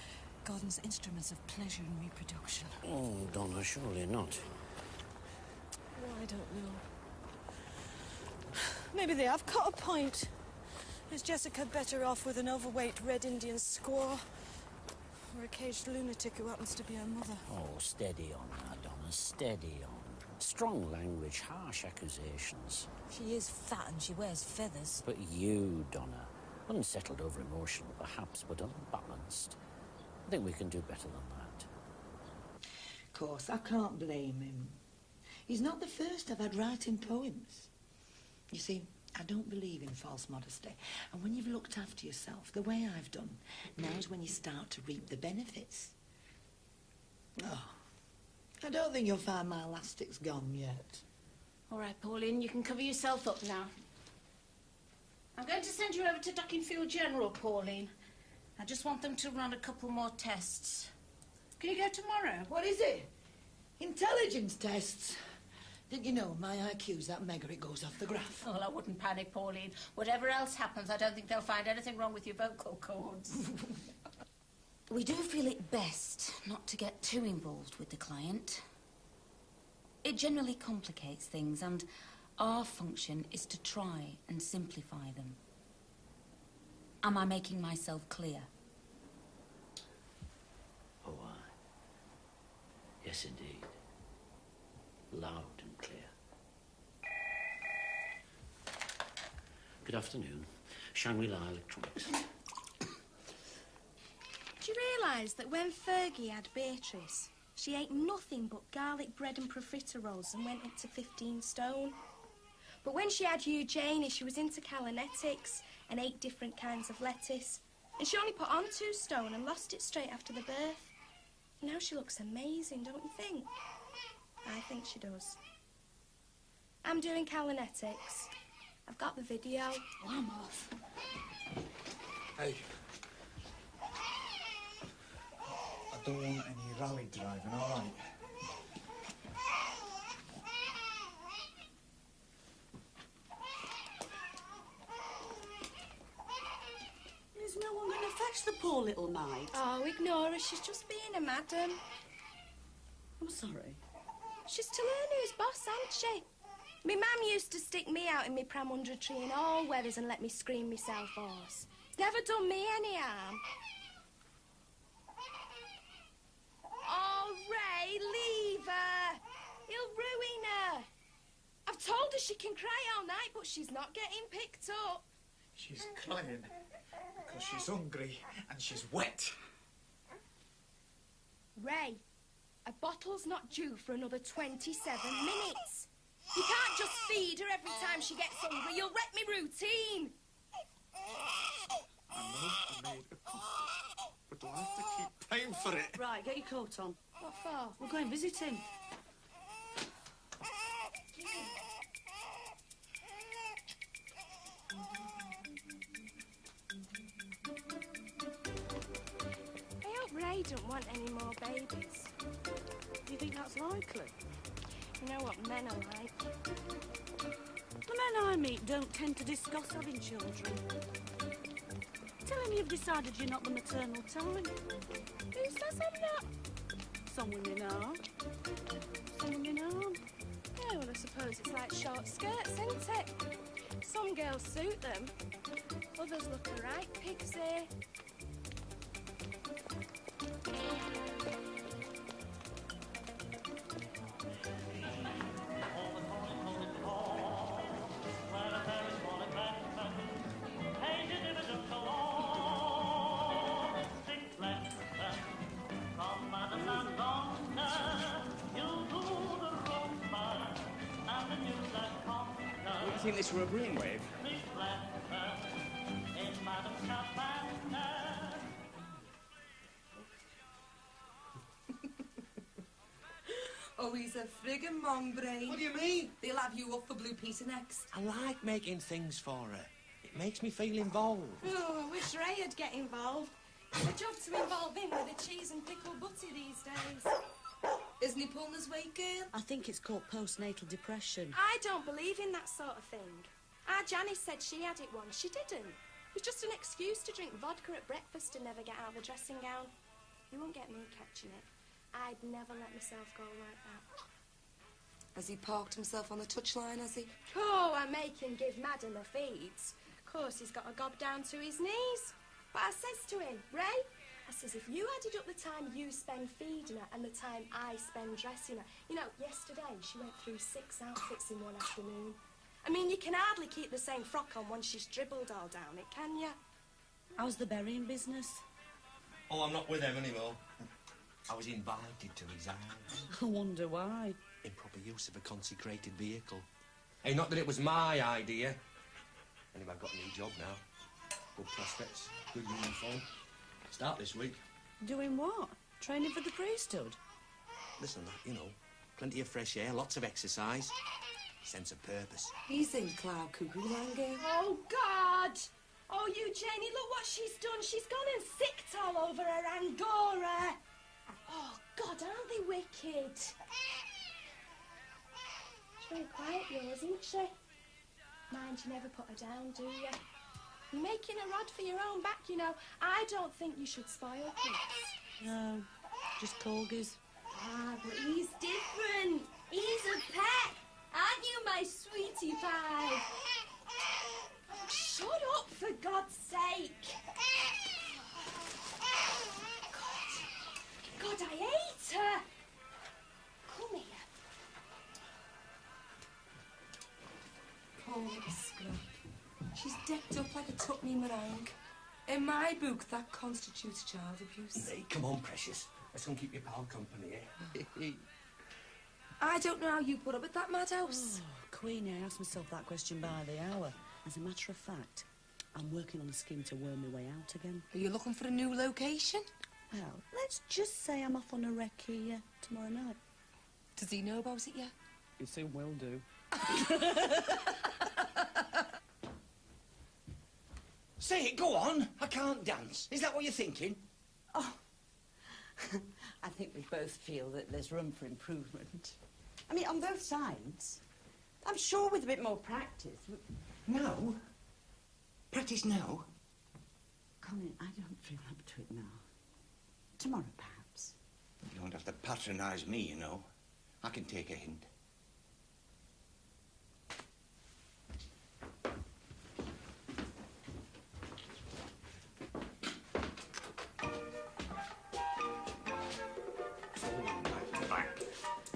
Gordon's instruments of pleasure and reproduction. Oh, Donna, surely not. Oh, I don't know. Maybe they have got a point. Is Jessica better off with an overweight Red Indian squaw? Or a caged lunatic who happens to be her mother? Oh, steady on now, Donna, steady on. Strong language, harsh accusations. She is fat and she wears feathers. But you, Donna, unsettled over emotional perhaps, but unbalanced. I think we can do better than that. Of course, I can't blame him. He's not the first I've had writing poems. You see, I don't believe in false modesty. And when you've looked after yourself the way I've done, now's when you start to reap the benefits. Oh, I don't think you'll find my elastic's gone yet. All right, Pauline, you can cover yourself up now. I'm going to send you over to Duckingfield General, Pauline. I just want them to run a couple more tests. Can you go tomorrow? What is it? Intelligence tests. Did you know my IQ's that mega it goes off the graph? Well, I wouldn't panic, Pauline. Whatever else happens, I don't think they'll find anything wrong with your vocal cords. We do feel it best not to get too involved with the client. It generally complicates things, and our function is to try and simplify them. Am I making myself clear? Oh, aye. Yes, indeed. Loud and clear. Good afternoon. Shangri-La Electronics. Do you realise that when Fergie had Beatrice, she ate nothing but garlic bread and profiteroles and went up to 15 stone? But when she had Eugenie, she was into calinetics and 8 different kinds of lettuce. And she only put on 2 stone and lost it straight after the birth. Now she looks amazing, don't you think? I think she does. I'm doing calinetics. I've got the video. Oh, I'm off. Hey. I don't want any rally driving, all right? Is no one going to fetch the poor little mite? Oh, ignore her. She's just being a madam. I'm sorry. She's to learn who's boss, ain't she? Me mum used to stick me out in me pram under a tree in all weathers and let me scream myself hoarse. It's never done me any harm. Oh, Ray, leave her. He'll ruin her. I've told her she can cry all night, but she's not getting picked up. She's crying because she's hungry and she's wet. Ray, a bottle's not due for another 27 minutes. You can't just feed her every time she gets hungry. You'll wreck me routine. I know I made a comfort, but do I have to keep paying for it? Right, get your coat on. What for? We'll go and visit him. I hope Ray don't want any more babies. Do you think that's likely? You know what men are like. The men I meet don't tend to discuss having children. Tell him you've decided you're not the maternal type. Who says I'm not? Some women are. Some women aren't. Yeah, well, I suppose it's like short skirts, isn't it? Some girls suit them. Others look a right pixie. You think this were a brainwave? Oh, he's a friggin' mong brain. What do you mean? They'll have you up for Blue Peter next. I like making things for her. It makes me feel involved. Oh, I wish Ray would get involved. It's a job to involve him with the cheese and pickle butty these days. Isn't he pulling his weight, girl? I think it's called postnatal depression. I don't believe in that sort of thing. Our Janice said she had it once. She didn't. It was just an excuse to drink vodka at breakfast and never get out of the dressing gown. You won't get me catching it. I'd never let myself go like that. Has he parked himself on the touchline, has he? Oh, I make him give Madam her feeds. Of course, he's got a gob down to his knees. But I says to him, Ray, I says, if you added up the time you spend feeding her and the time I spend dressing her... You know, yesterday she went through 6 outfits in one afternoon. I mean, you can hardly keep the same frock on once she's dribbled all down it, can you? How's the burying business? Oh, I'm not with them anymore. I was invited to his house. I wonder why. Improper use of a consecrated vehicle. Hey, not that it was my idea. Anyway, I've got a new job now. Good prospects, good uniform. Start this week. Doing what? Training for the priesthood? Listen, you know, plenty of fresh air, lots of exercise, sense of purpose. He's in Cloud Cuckoo Land, girl. Oh, God! Oh, Eugenie, look what she's done. She's gone and sicked all over her Angora. Oh, God, aren't they wicked? She's very quiet, yours, isn't she? Mind you never put her down, do you? You're making a rod for your own back, you know. I don't think you should spoil kids. No, just corgis. Ah, but he's different. He's a pet. Aren't you, my sweetie pie? Oh, shut up, for God's sake. God, I hate her. Come here. Poor little scrap. She's decked up like a tuckney meringue. In my book, that constitutes child abuse. Hey, come on, precious. Let's go and keep your pal company, eh? I don't know how you put up with that madhouse. Oh, Queenie, I ask myself that question by the hour. As a matter of fact, I'm working on a scheme to worm my way out again. Are you looking for a new location? Well, let's just say I'm off on a recce tomorrow night. Does he know about it yet? He soon will do. Say it, go on. I can't dance. Is that what you're thinking? Oh, I think we both feel that there's room for improvement. I mean, on both sides. I'm sure with a bit more practice. No? Practice now? Colin, I don't feel up to it now. Tomorrow, perhaps. You don't have to patronise me, you know. I can take a hint.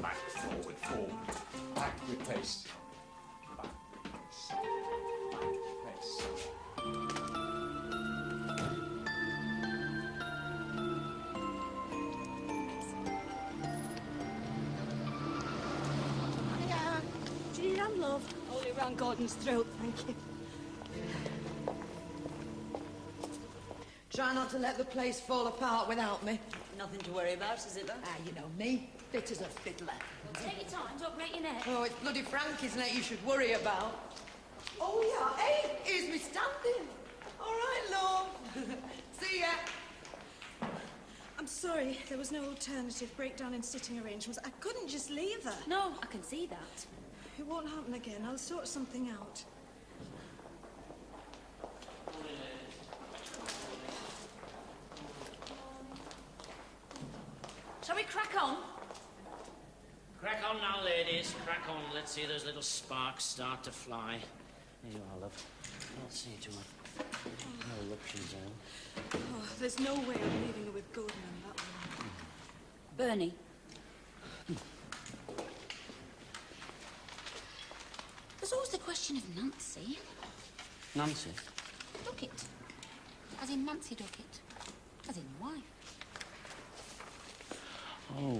Back, forward, forward. Back with pace. Back, pace. Hiya. Do you need hand, love? Only round Gordon's throat, thank you. Try not to let the place fall apart without me. Nothing to worry about, is it, though? Ah, you know me, fit as a fiddler. Take your time, don't break your neck. Oh, it's bloody Frankie's neck you should worry about. Oh, yeah, hey, here's me standing. All right, love. See ya. I'm sorry, there was no alternative breakdown in sitting arrangements. I couldn't just leave her. No, I can see that. It won't happen again. I'll sort something out. Shall we crack on? Crack on now, ladies. Crack on. Let's see those little sparks start to fly. There you are, love. Let's see to her. No eruptions then. Oh, there's no way I'm leaving her with Gordon in that way. Bernie. There's always the question of Nancy. Nancy? Duckett. As in Nancy Duckett. As in your wife. Oh,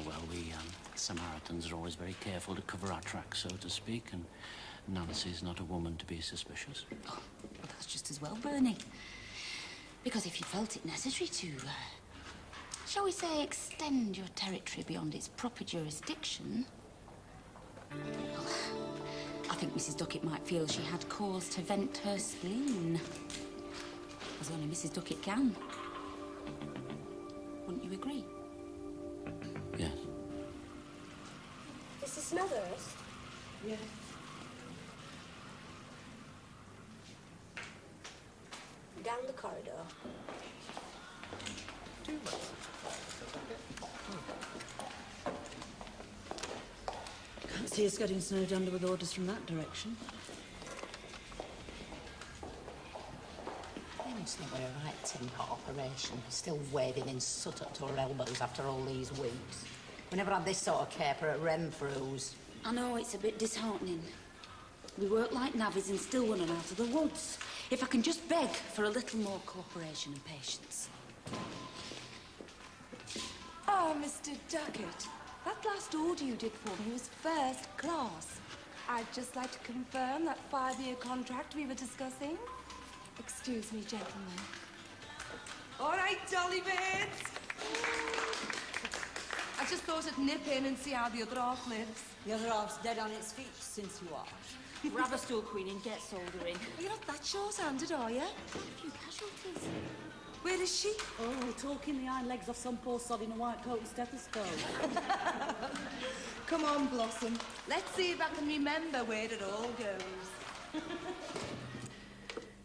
well, we Samaritans are always very careful to cover our tracks, so to speak, and Nancy's not a woman to be suspicious. Oh, well, that's just as well, Bernie. Because if you felt it necessary to, shall we say, extend your territory beyond its proper jurisdiction, well, I think Mrs. Duckett might feel she had cause to vent her spleen. As only Mrs. Duckett can. Wouldn't you agree? Yes. Is this Smethurst? Yeah. Down the corridor. Too much. Can't see us getting snowed under with orders from that direction. They must think we're a right tin pot operation, still wading in soot up to our elbows after all these weeks. We never had this sort of caper at Renfrew's. I know, it's a bit disheartening. We work like navvies and still running out of the woods. If I can just beg for a little more cooperation and patience. Oh, Mr. Duckett, that last order you did for me was first class. I'd just like to confirm that 5-year contract we were discussing. Excuse me, gentlemen. All right, dolly bits. I just thought I'd nip in and see how the other half lives. The other half's dead on its feet since you are. Grab a stool, Queen, and get soldering. You're not that short-handed, are you? A few casualties. Where is she? Oh, talking the hind legs off some poor sod in a white coat and stethoscope. Come on, Blossom. Let's see if I can remember where it all goes.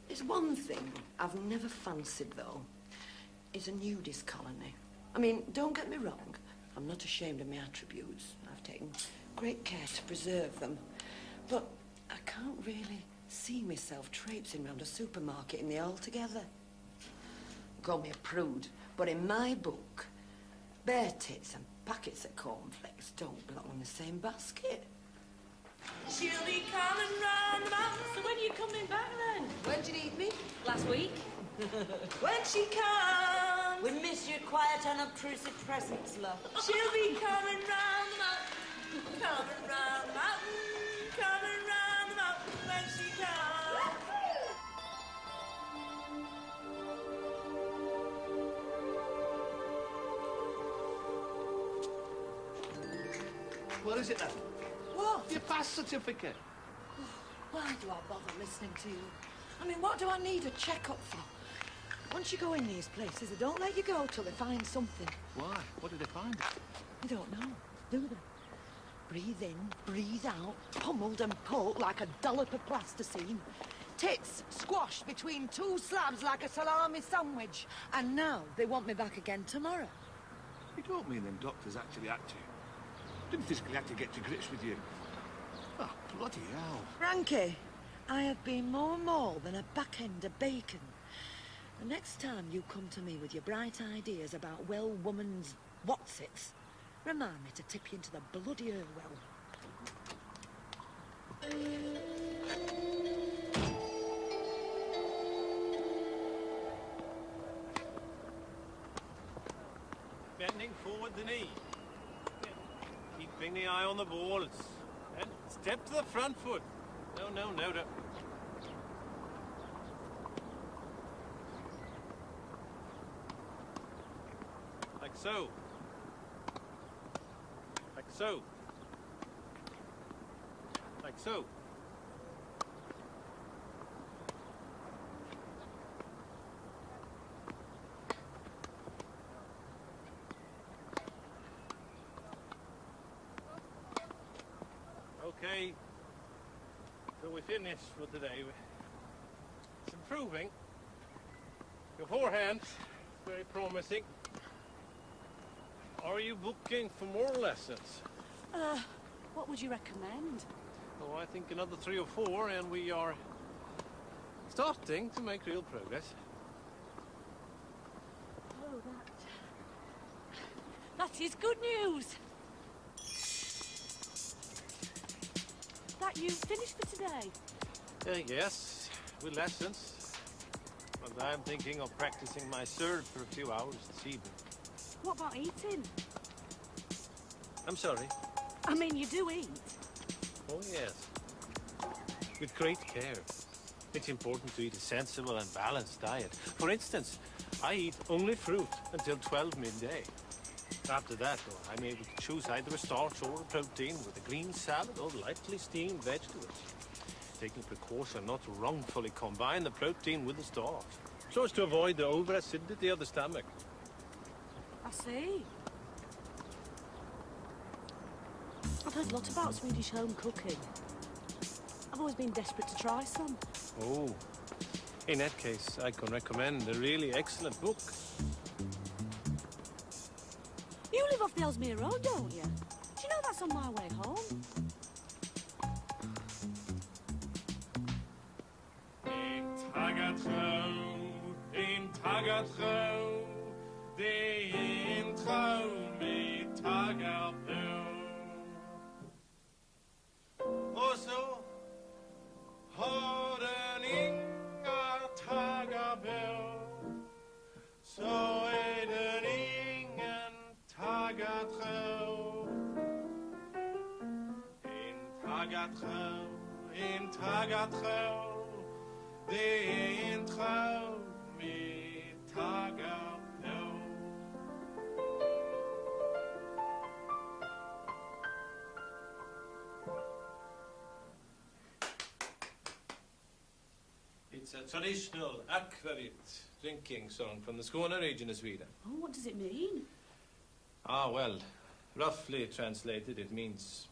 There's one thing I've never fancied, though, is a nudist colony. I mean, don't get me wrong. I'm not ashamed of my attributes. I've taken great care to preserve them. But I can't really see myself traipsing round a supermarket in the hall together. Call me a prude, but in my book, bare tits and packets of cornflakes don't belong in the same basket. She'll be coming round the mountain. So when are you coming back then? When did you need me? Last week. When she comes. We miss your quiet, unobtrusive presence, love. She'll be coming round the mountain. Coming round the mountain. Coming round the mountain when she comes. What is it then? What? Your pass certificate. Why do I bother listening to you? I mean, what do I need a check-up for? Once you go in these places, they don't let you go till they find something. Why? What did they find? You don't know, do they? Breathe in, breathe out, pummeled and poked like a dollop of plasticine. Tits squashed between two slabs like a salami sandwich. And now they want me back again tomorrow. You don't mean them doctors actually had to? Didn't physically have to get to grips with you? Oh, bloody hell. Frankie, I have been more than a back end of bacon. The next time you come to me with your bright ideas about well woman's what's-its, remind me to tip you into the bloody Irwell. Bending forward the knee. Keeping the eye on the ball. And step to the front foot. No. Like so. Like so. Like so. Okay, so we finished for today. It's improving. Your forehand, very promising. Are you booking for more lessons? What would you recommend? Oh, I think another 3 or 4, and we are starting to make real progress. Oh, that is good news. That you finished for today? Yes, with lessons. But I'm thinking of practicing my serve for a few hours this evening. What about eating? I'm sorry. I mean, you do eat. Oh, yes. With great care. It's important to eat a sensible and balanced diet. For instance, I eat only fruit until 12 midday. After that, though, I'm able to choose either a starch or a protein with a green salad or lightly steamed vegetables. Taking precaution not to wrongfully combine the protein with the starch, so as to avoid the over-acidity of the stomach. I see. I've heard a lot about Swedish home cooking. I've always been desperate to try some. Oh, in that case, I can recommend a really excellent book. You live off the Ellesmere Road, don't you? Do you know that's on my way home? In Tagatro, det är en traum i Tagarpå. Och så har den inga Tagarpå, så är den ingen Tagatro. En Tagatro, det är en traum i Tagarpå. It's a traditional aquavit drinking song from the Skåne region of Sweden. Oh, what does it mean? Ah, well, roughly translated, it means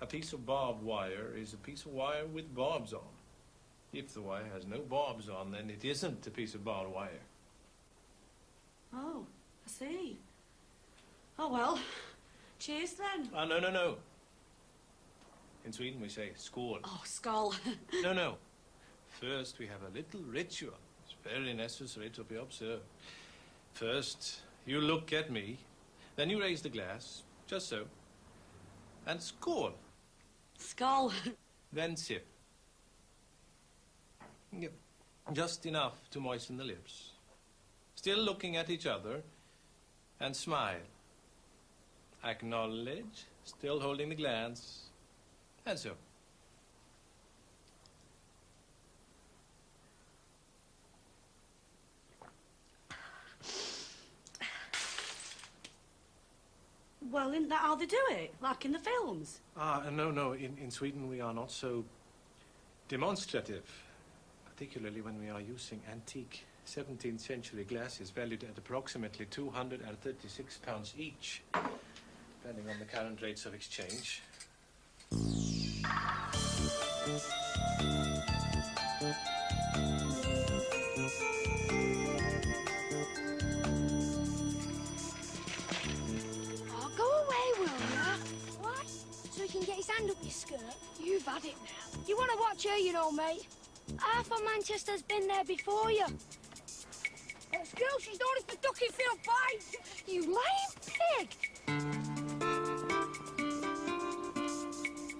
a piece of barbed wire is a piece of wire with barbs on. If the wire has no barbs on, then it isn't a piece of barbed wire. Oh, I see. Oh, well. Cheers, then. Ah, no. In Sweden we say skål. Oh, skull. No. First we have a little ritual. It's very necessary to be observed. First, you look at me. Then you raise the glass, just so. And skål. Skull. Then sip. Yep. Just enough to moisten the lips. Still looking at each other. And smile. Acknowledge. Still holding the glass. And so. Well, isn't that how they do it? Like in the films? No. In Sweden we are not so demonstrative. Particularly when we are using antique 17th century glasses valued at approximately £236 each, depending on the current rates of exchange. Oh, go away, will ya? Why? So he can get his hand up your skirt? You've had it now. You want to watch her, you know, mate. Half of Manchester's been there before you. At school, she's known as the Duckingfield Fight. You lying pig!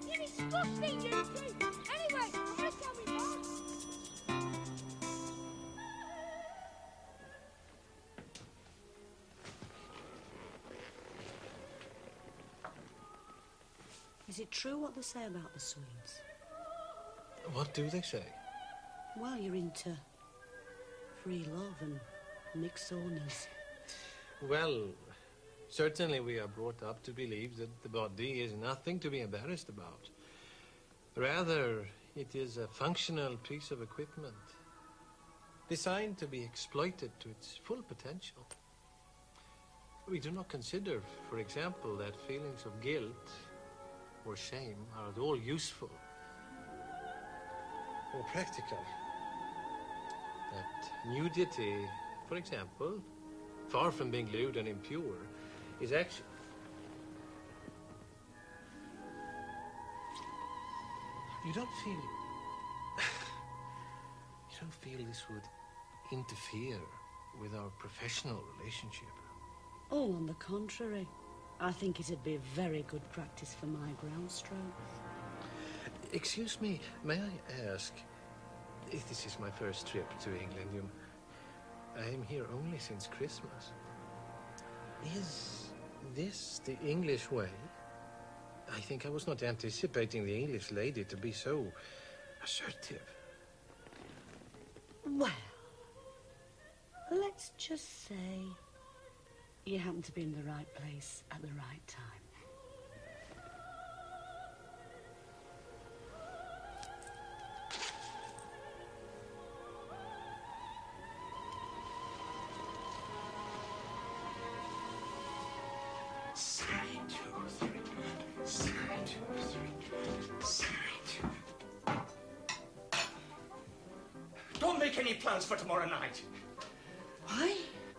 You're disgusting, you two. Anyway, I'm going to tell me more. Is it true what they say about the Swedes? What do they say? Well, you're into free love and mixed owners. Well, certainly we are brought up to believe that the body is nothing to be embarrassed about. Rather, it is a functional piece of equipment designed to be exploited to its full potential. We do not consider, for example, that feelings of guilt or shame are at all useful or practical. That nudity, for example, far from being lewd and impure, is actually... You don't feel this would interfere with our professional relationship? Oh, on the contrary. I think it'd be very good practice for my ground strokes. Excuse me, may I ask, if this is my first trip to England, I am here only since Christmas. Is this the English way? I think I was not anticipating the English lady to be so assertive. Well, let's just say you happen to be in the right place at the right time. Don't make any plans for tomorrow night. Why?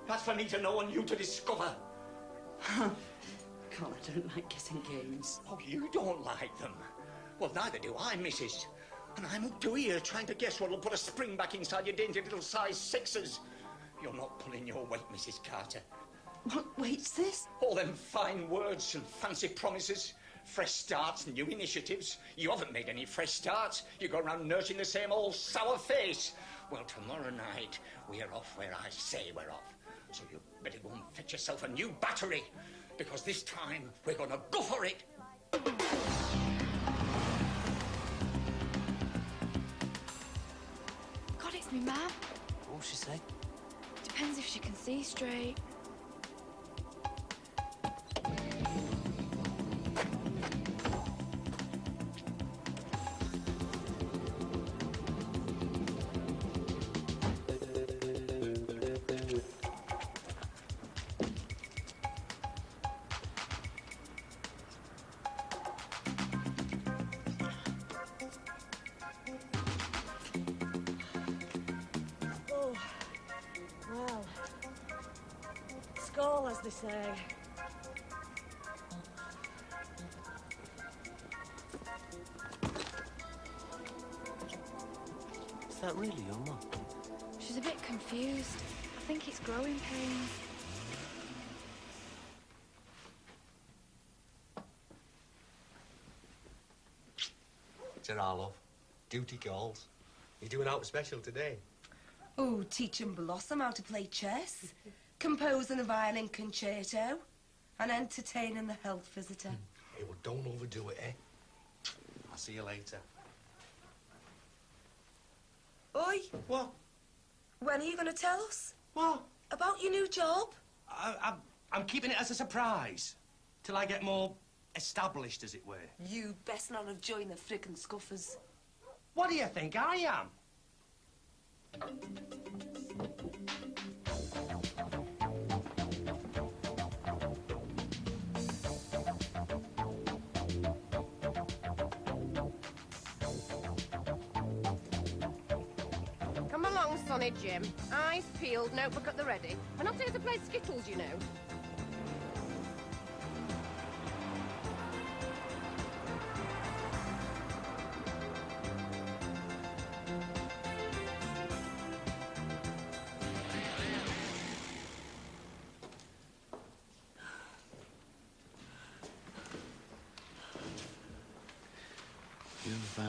That's for me to know and you to discover. Carl, I don't like guessing games. Oh, you don't like them. Well, neither do I, missus. And I'm up to here trying to guess what'll put a spring back inside your dainty little size sixes. You're not pulling your weight, Mrs. Carter. What weight's this? All them fine words and fancy promises. Fresh starts, new initiatives. You haven't made any fresh starts. You go around nursing the same old sour face. Well, tomorrow night, we're off where I say we're off. So you better go and fetch yourself a new battery. Because this time, we're going to go for it. God, it's me, Mum. What's she say? Depends if she can see straight. Oh, well, skull, as they say. Is that really your mum? She's a bit confused. I think it's growing pains. Ta-ra, love. Duty calls. You're doing out special today. Oh, teaching Blossom how to play chess, composing a violin concerto, and entertaining the health visitor. Hey, well, don't overdo it, eh? I'll see you later. Oi. What? When are you going to tell us? What? About your new job? I'm keeping it as a surprise. Till I get more established, as it were. You best not have joined the frickin' scuffers. What do you think I am? Come along, Sonny Jim. Eyes peeled, notebook at the ready. We're not here to play skittles, you know. You've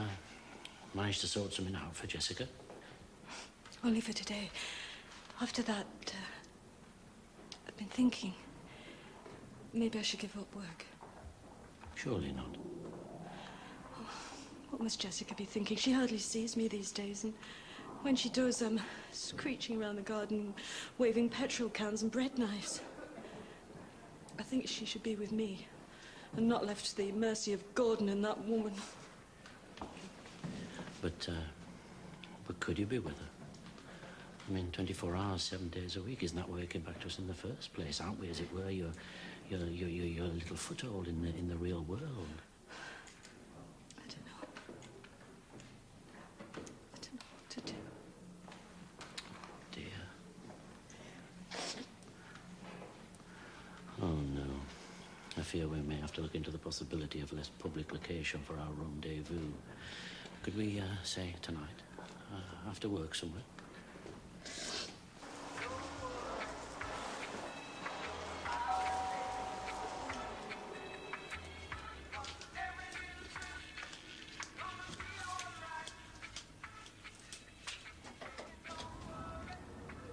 managed to sort something out for Jessica? Only for today. After that, I've been thinking maybe I should give up work. Surely not. What must Jessica be thinking? She hardly sees me these days, and when she does, I'm screeching around the garden, waving petrol cans and bread knives. I think she should be with me, and not left to the mercy of Gordon and that woman. But could you be with her? I mean, 24 hours, 7 days a week, isn't that why you came back to us in the first place? Aren't we, as it were, your little foothold in the real world? I don't know what to do. Dear. Oh, no. I fear we may have to look into the possibility of less public location for our rendezvous. Could we, say, tonight? After work somewhere?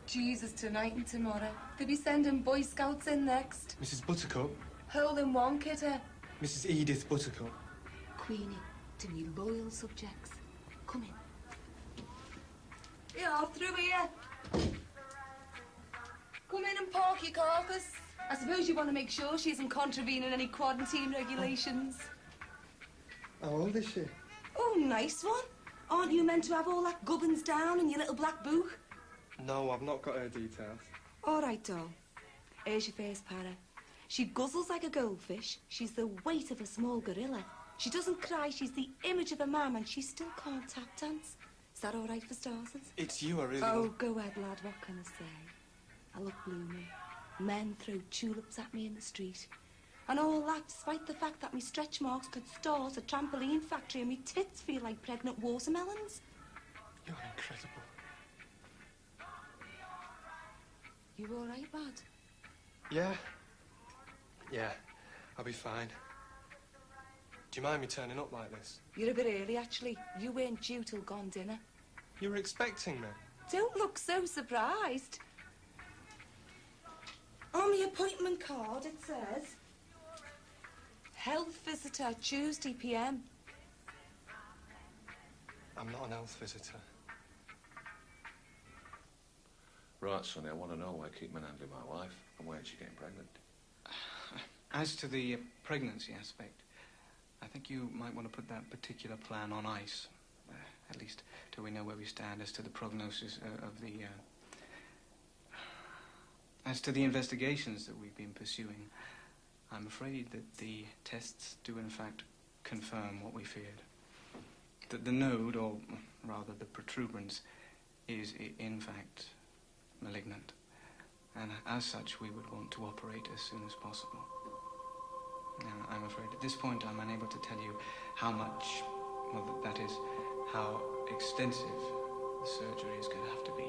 Jesus, tonight and tomorrow. They'll be sending Boy Scouts in next. Mrs. Buttercup. Hole in one, kidder. Mrs. Edith Buttercup. Queenie, to me loyal subjects. Come in. Yeah, through here. Come in and park your carcass. I suppose you want to make sure she isn't contravening any quarantine regulations. How old is she? Oh, nice one. Aren't you meant to have all that gubbins down in your little black book? No, I've not got her details. All right, doll. Here's your first para. She guzzles like a goldfish. She's the weight of a small gorilla. She doesn't cry. She's the image of a mum, and she still can't tap dance. Is that all right for starters? It's you, I really Oh, want. go ahead, lad. What can I say? I look blooming. Men throw tulips at me in the street. And all that despite the fact that me stretch marks could start a trampoline factory and me tits feel like pregnant watermelons. You're incredible. You all right, lad? Yeah? Yeah, I'll be fine. Do you mind me turning up like this? You're a bit early, actually. You weren't due till gone dinner. You were expecting me? Don't look so surprised. On the appointment card, it says... Health visitor, Tuesday PM. I'm not an health visitor. Right, Sonny, I want to know why I keep manhandling my wife and why is she getting pregnant. As to the pregnancy aspect, I think you might want to put that particular plan on ice. At least till we know where we stand as to the prognosis of the... As to the investigations that we've been pursuing, I'm afraid that the tests do in fact confirm what we feared. That the node, or rather the protuberance, is in fact malignant. And as such, we would want to operate as soon as possible. Now, I'm afraid at this point I'm unable to tell you how much, well, that is, how extensive the surgery is going to have to be.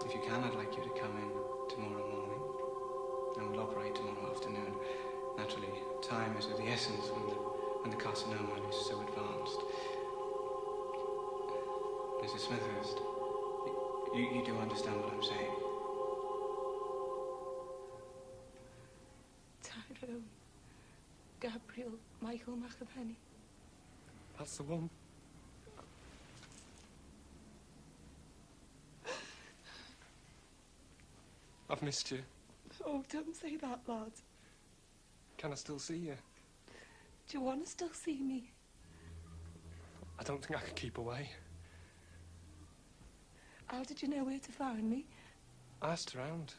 If you can, I'd like you to come in tomorrow morning, and we'll operate tomorrow afternoon. Naturally, time is of the essence when the carcinoma is so advanced. Mrs. Smithhurst, you do understand what I'm saying? Tyrone, Gabriel, Michael McAvenny. That's the one. I've missed you. Oh, don't say that, lad. Can I still see you? Do you want to still see me? I don't think I could keep away. How did you know where to find me? I asked around.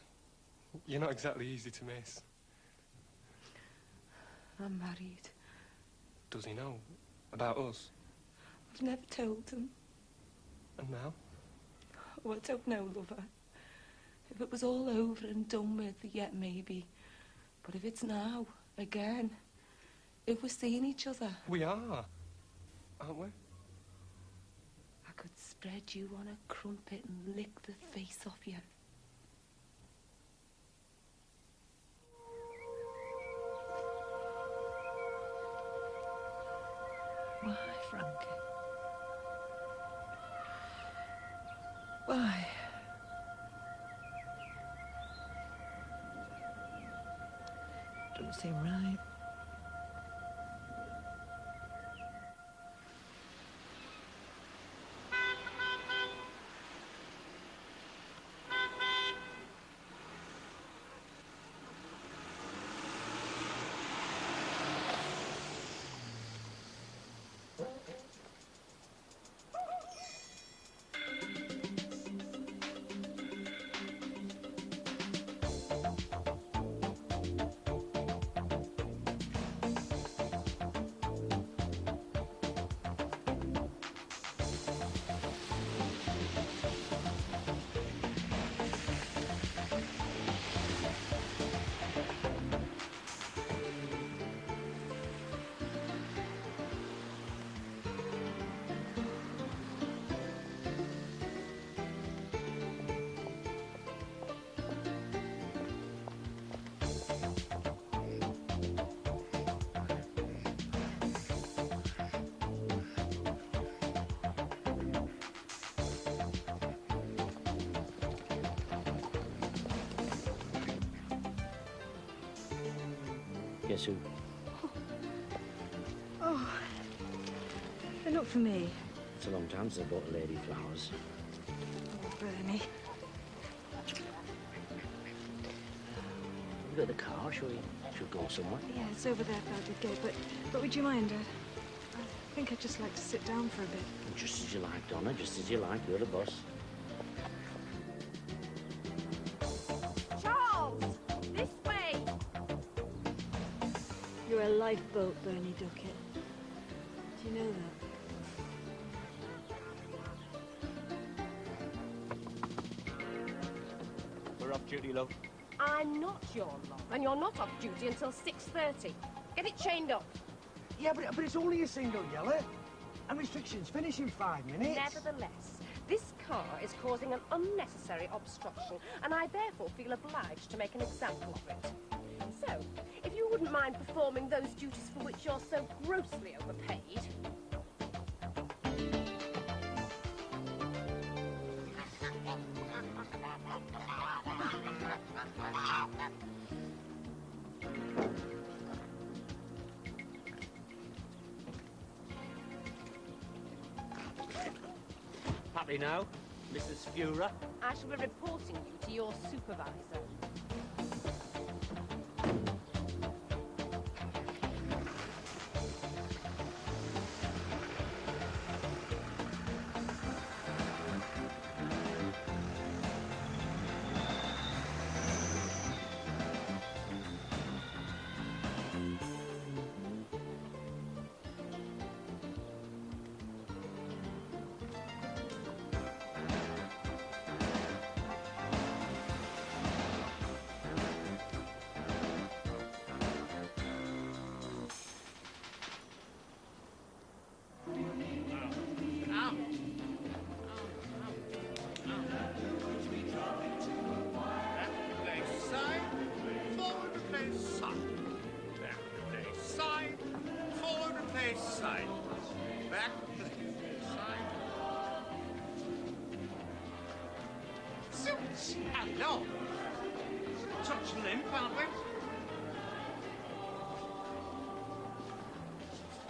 You're not exactly easy to miss. I'm married. Does he know about us? I've never told him. And now? Oh, I don't know, lover. If it was all over and done with, yet maybe. But if it's now, again, if we're seeing each other... We are, aren't we? I could spread you on a crumpet and lick the face off you. Why, Frankie? Why? Doesn't seem right. Guess who? Oh, they're not for me. It's a long time since I bought a lady flowers. Oh, Bernie. You got the car, shall we go somewhere? Yeah, it's over there by the gate, but would you mind? I think I'd just like to sit down for a bit. Just as you like, Donna, just as you like. You're the boss. Charles! This way! You're a lifeboat, Bernie Duckett. Do you know that? We're off duty, love. I'm not your love, and you're not off duty until 6:30. Get it chained up. Yeah, but it's only a single yeller. And restrictions finish in 5 minutes. Nevertheless, this car is causing an unnecessary obstruction, and I therefore feel obliged to make an example of it. So, if you wouldn't mind performing those duties for which you're so grossly overpaid... Happy now, Mrs. Fura? I shall be reporting you to your supervisor. Hello. Touch limp, aren't we?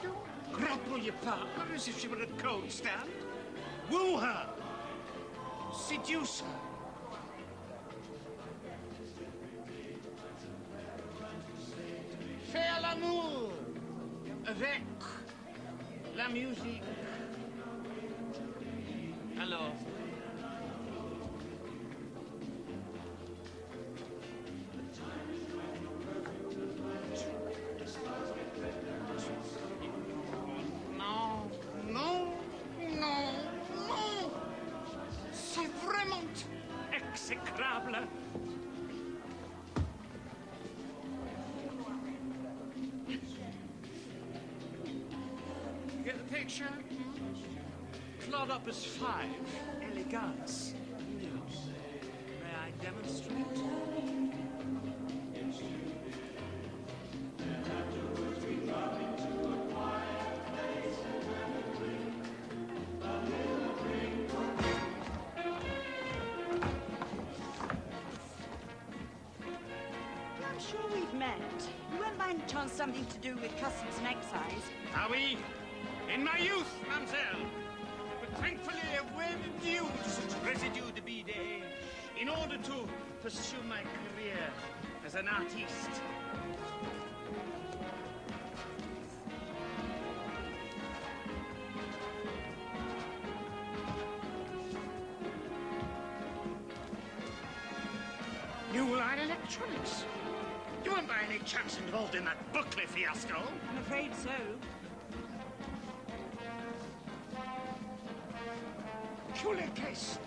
Don't grapple your partner as if she were a cold stand. Woo her. Seduce her. Faire l'amour avec la musique. Alors. Non, non, non, non. C'est vraiment exécrable. Get the picture? Plot up as 5. Elegance. Yes. May I demonstrate? I'm sure we've met. You weren't by any chance something to do with customs and excise? Ah oui, in my youth, mademoiselle. But thankfully I've waded the such residue de bidet in order to pursue my career as an artiste. New line electronics. You weren't by any chance involved in that Buckley fiasco? I'm afraid so. Peculiar case.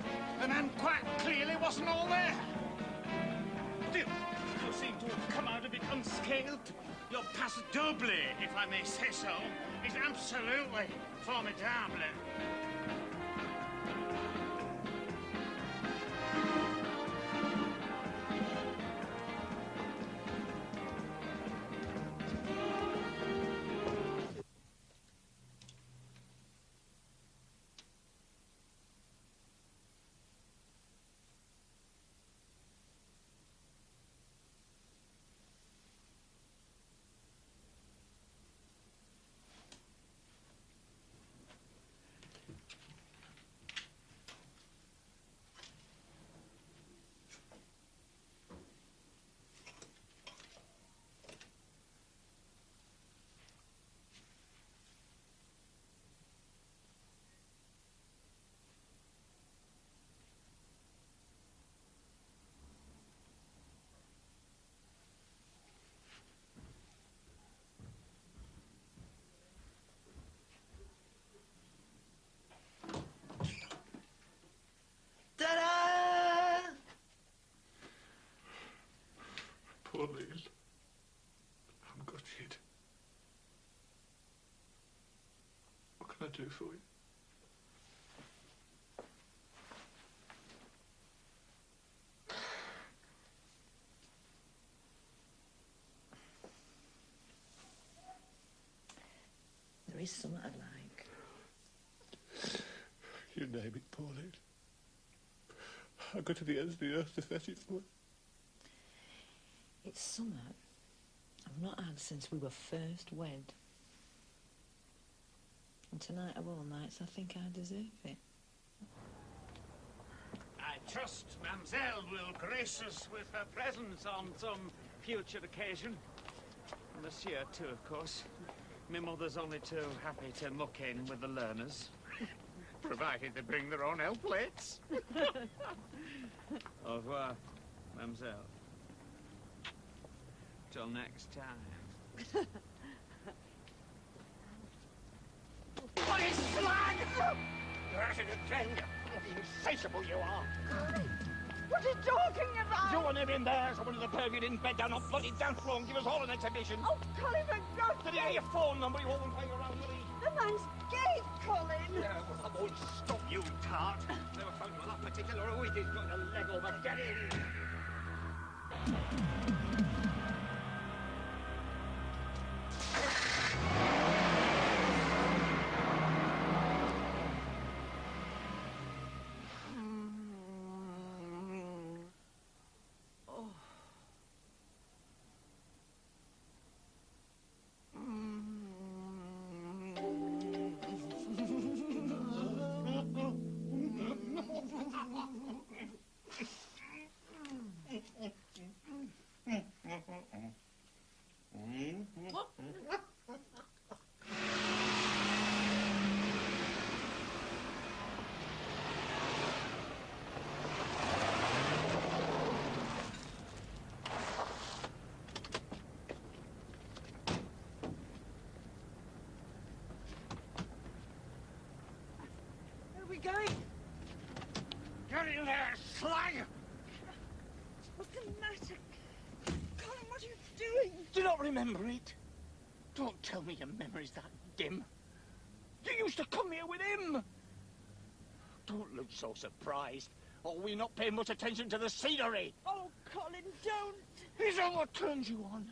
The man quite clearly wasn't all there. Still, you seem to have come out of it unscathed. Your passe double, if I may say so, is absolutely formidable. Ta-da! Pauline, I'm gutted. What can I do for you? There is something I'd like. You name it, Pauline. I'll go to the ends of the earth to fetch it for you. It's something I've not had since we were first wed. And tonight of all nights, I think I deserve it. I trust Mademoiselle will grace us with her presence on some future occasion. Monsieur, too, of course. My mother's only too happy to muck in with the learners, provided they bring their own help plates. Au revoir, Mademoiselle. Till next time. What is slag? You're at it again, you insatiable you are. What are you talking about? You want him in there, so one of the perv you didn't bed down on bloody dance floor and give us all an exhibition. Oh, Colin, for God's Did he get your phone number? You won't hang around, will he? The man's gay, Colin. Yeah, well, I won't stop you, tart. Never found you that particular who it is got a leg over. Get in! remember it? Don't tell me your memory's that dim. You used to come here with him. Don't look so surprised. Oh, we're not paying much attention to the scenery. Oh, Colin, don't. Is that what turns you on?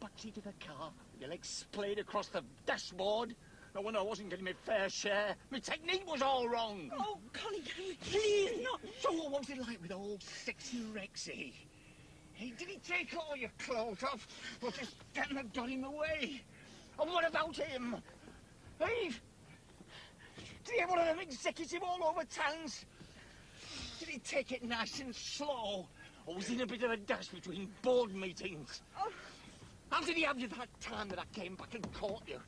Backseat of the car, with your legs splayed across the dashboard. And when I wasn't getting my fair share, my technique was all wrong. Oh, Colin, can you please not... So what was it like with old sexy Rexy? Hey, did he take all your clothes off, or just getting and got him away? And what about him? Hey? Did he have one of them executive all-over towns? Did he take it nice and slow? Or was he in a bit of a dash between board meetings? Oh. How did he have you that time that I came back and caught you?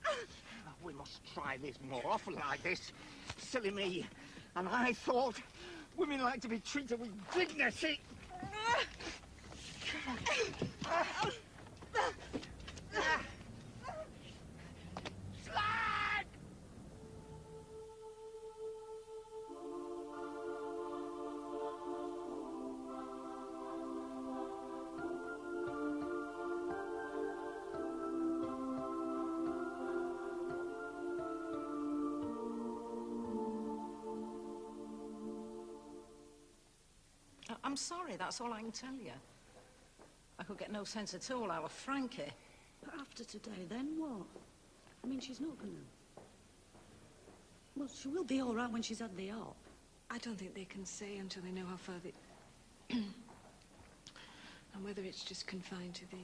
We must try this more often like this. Silly me. And I thought women like to be treated with dignity. Slag! I'm sorry, that's all I can tell you. I could get no sense at all out of Frankie. But after today, then what? I mean, she's not gonna... Well, she will be all right when she's had the op. I don't think they can say until they know how far they... and whether it's just confined to the...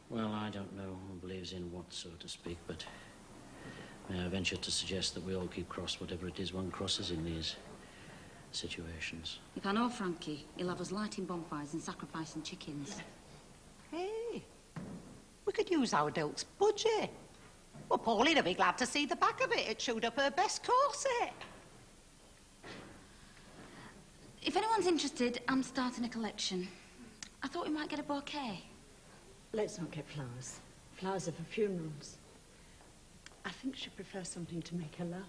Well, I don't know who believes in what, so to speak, but may I venture to suggest that we all keep cross whatever it is one crosses in these situations. If I know Frankie, he'll have us lighting bonfires and sacrificing chickens. Hey, we could use our Dilk's budget. Well, Pauline'll be glad to see the back of it. It chewed up her best corset. If anyone's interested, I'm starting a collection. I thought we might get a bouquet. Let's not get flowers. Flowers are for funerals. I think she'd prefer something to make her laugh.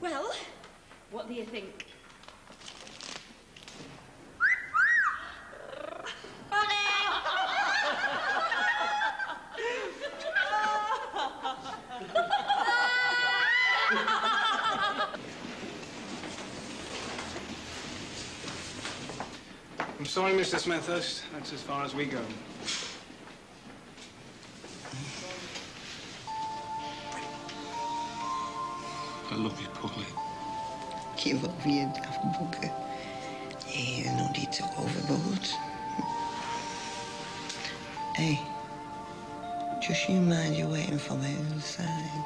Well, what do you think? I'm sorry, Mr. Smethurst. That's as far as we go. I love you, Pauline. Give up your daft bugger. Yeah, no need to go overboard. Hey, just you mind you're waiting for me on the other side.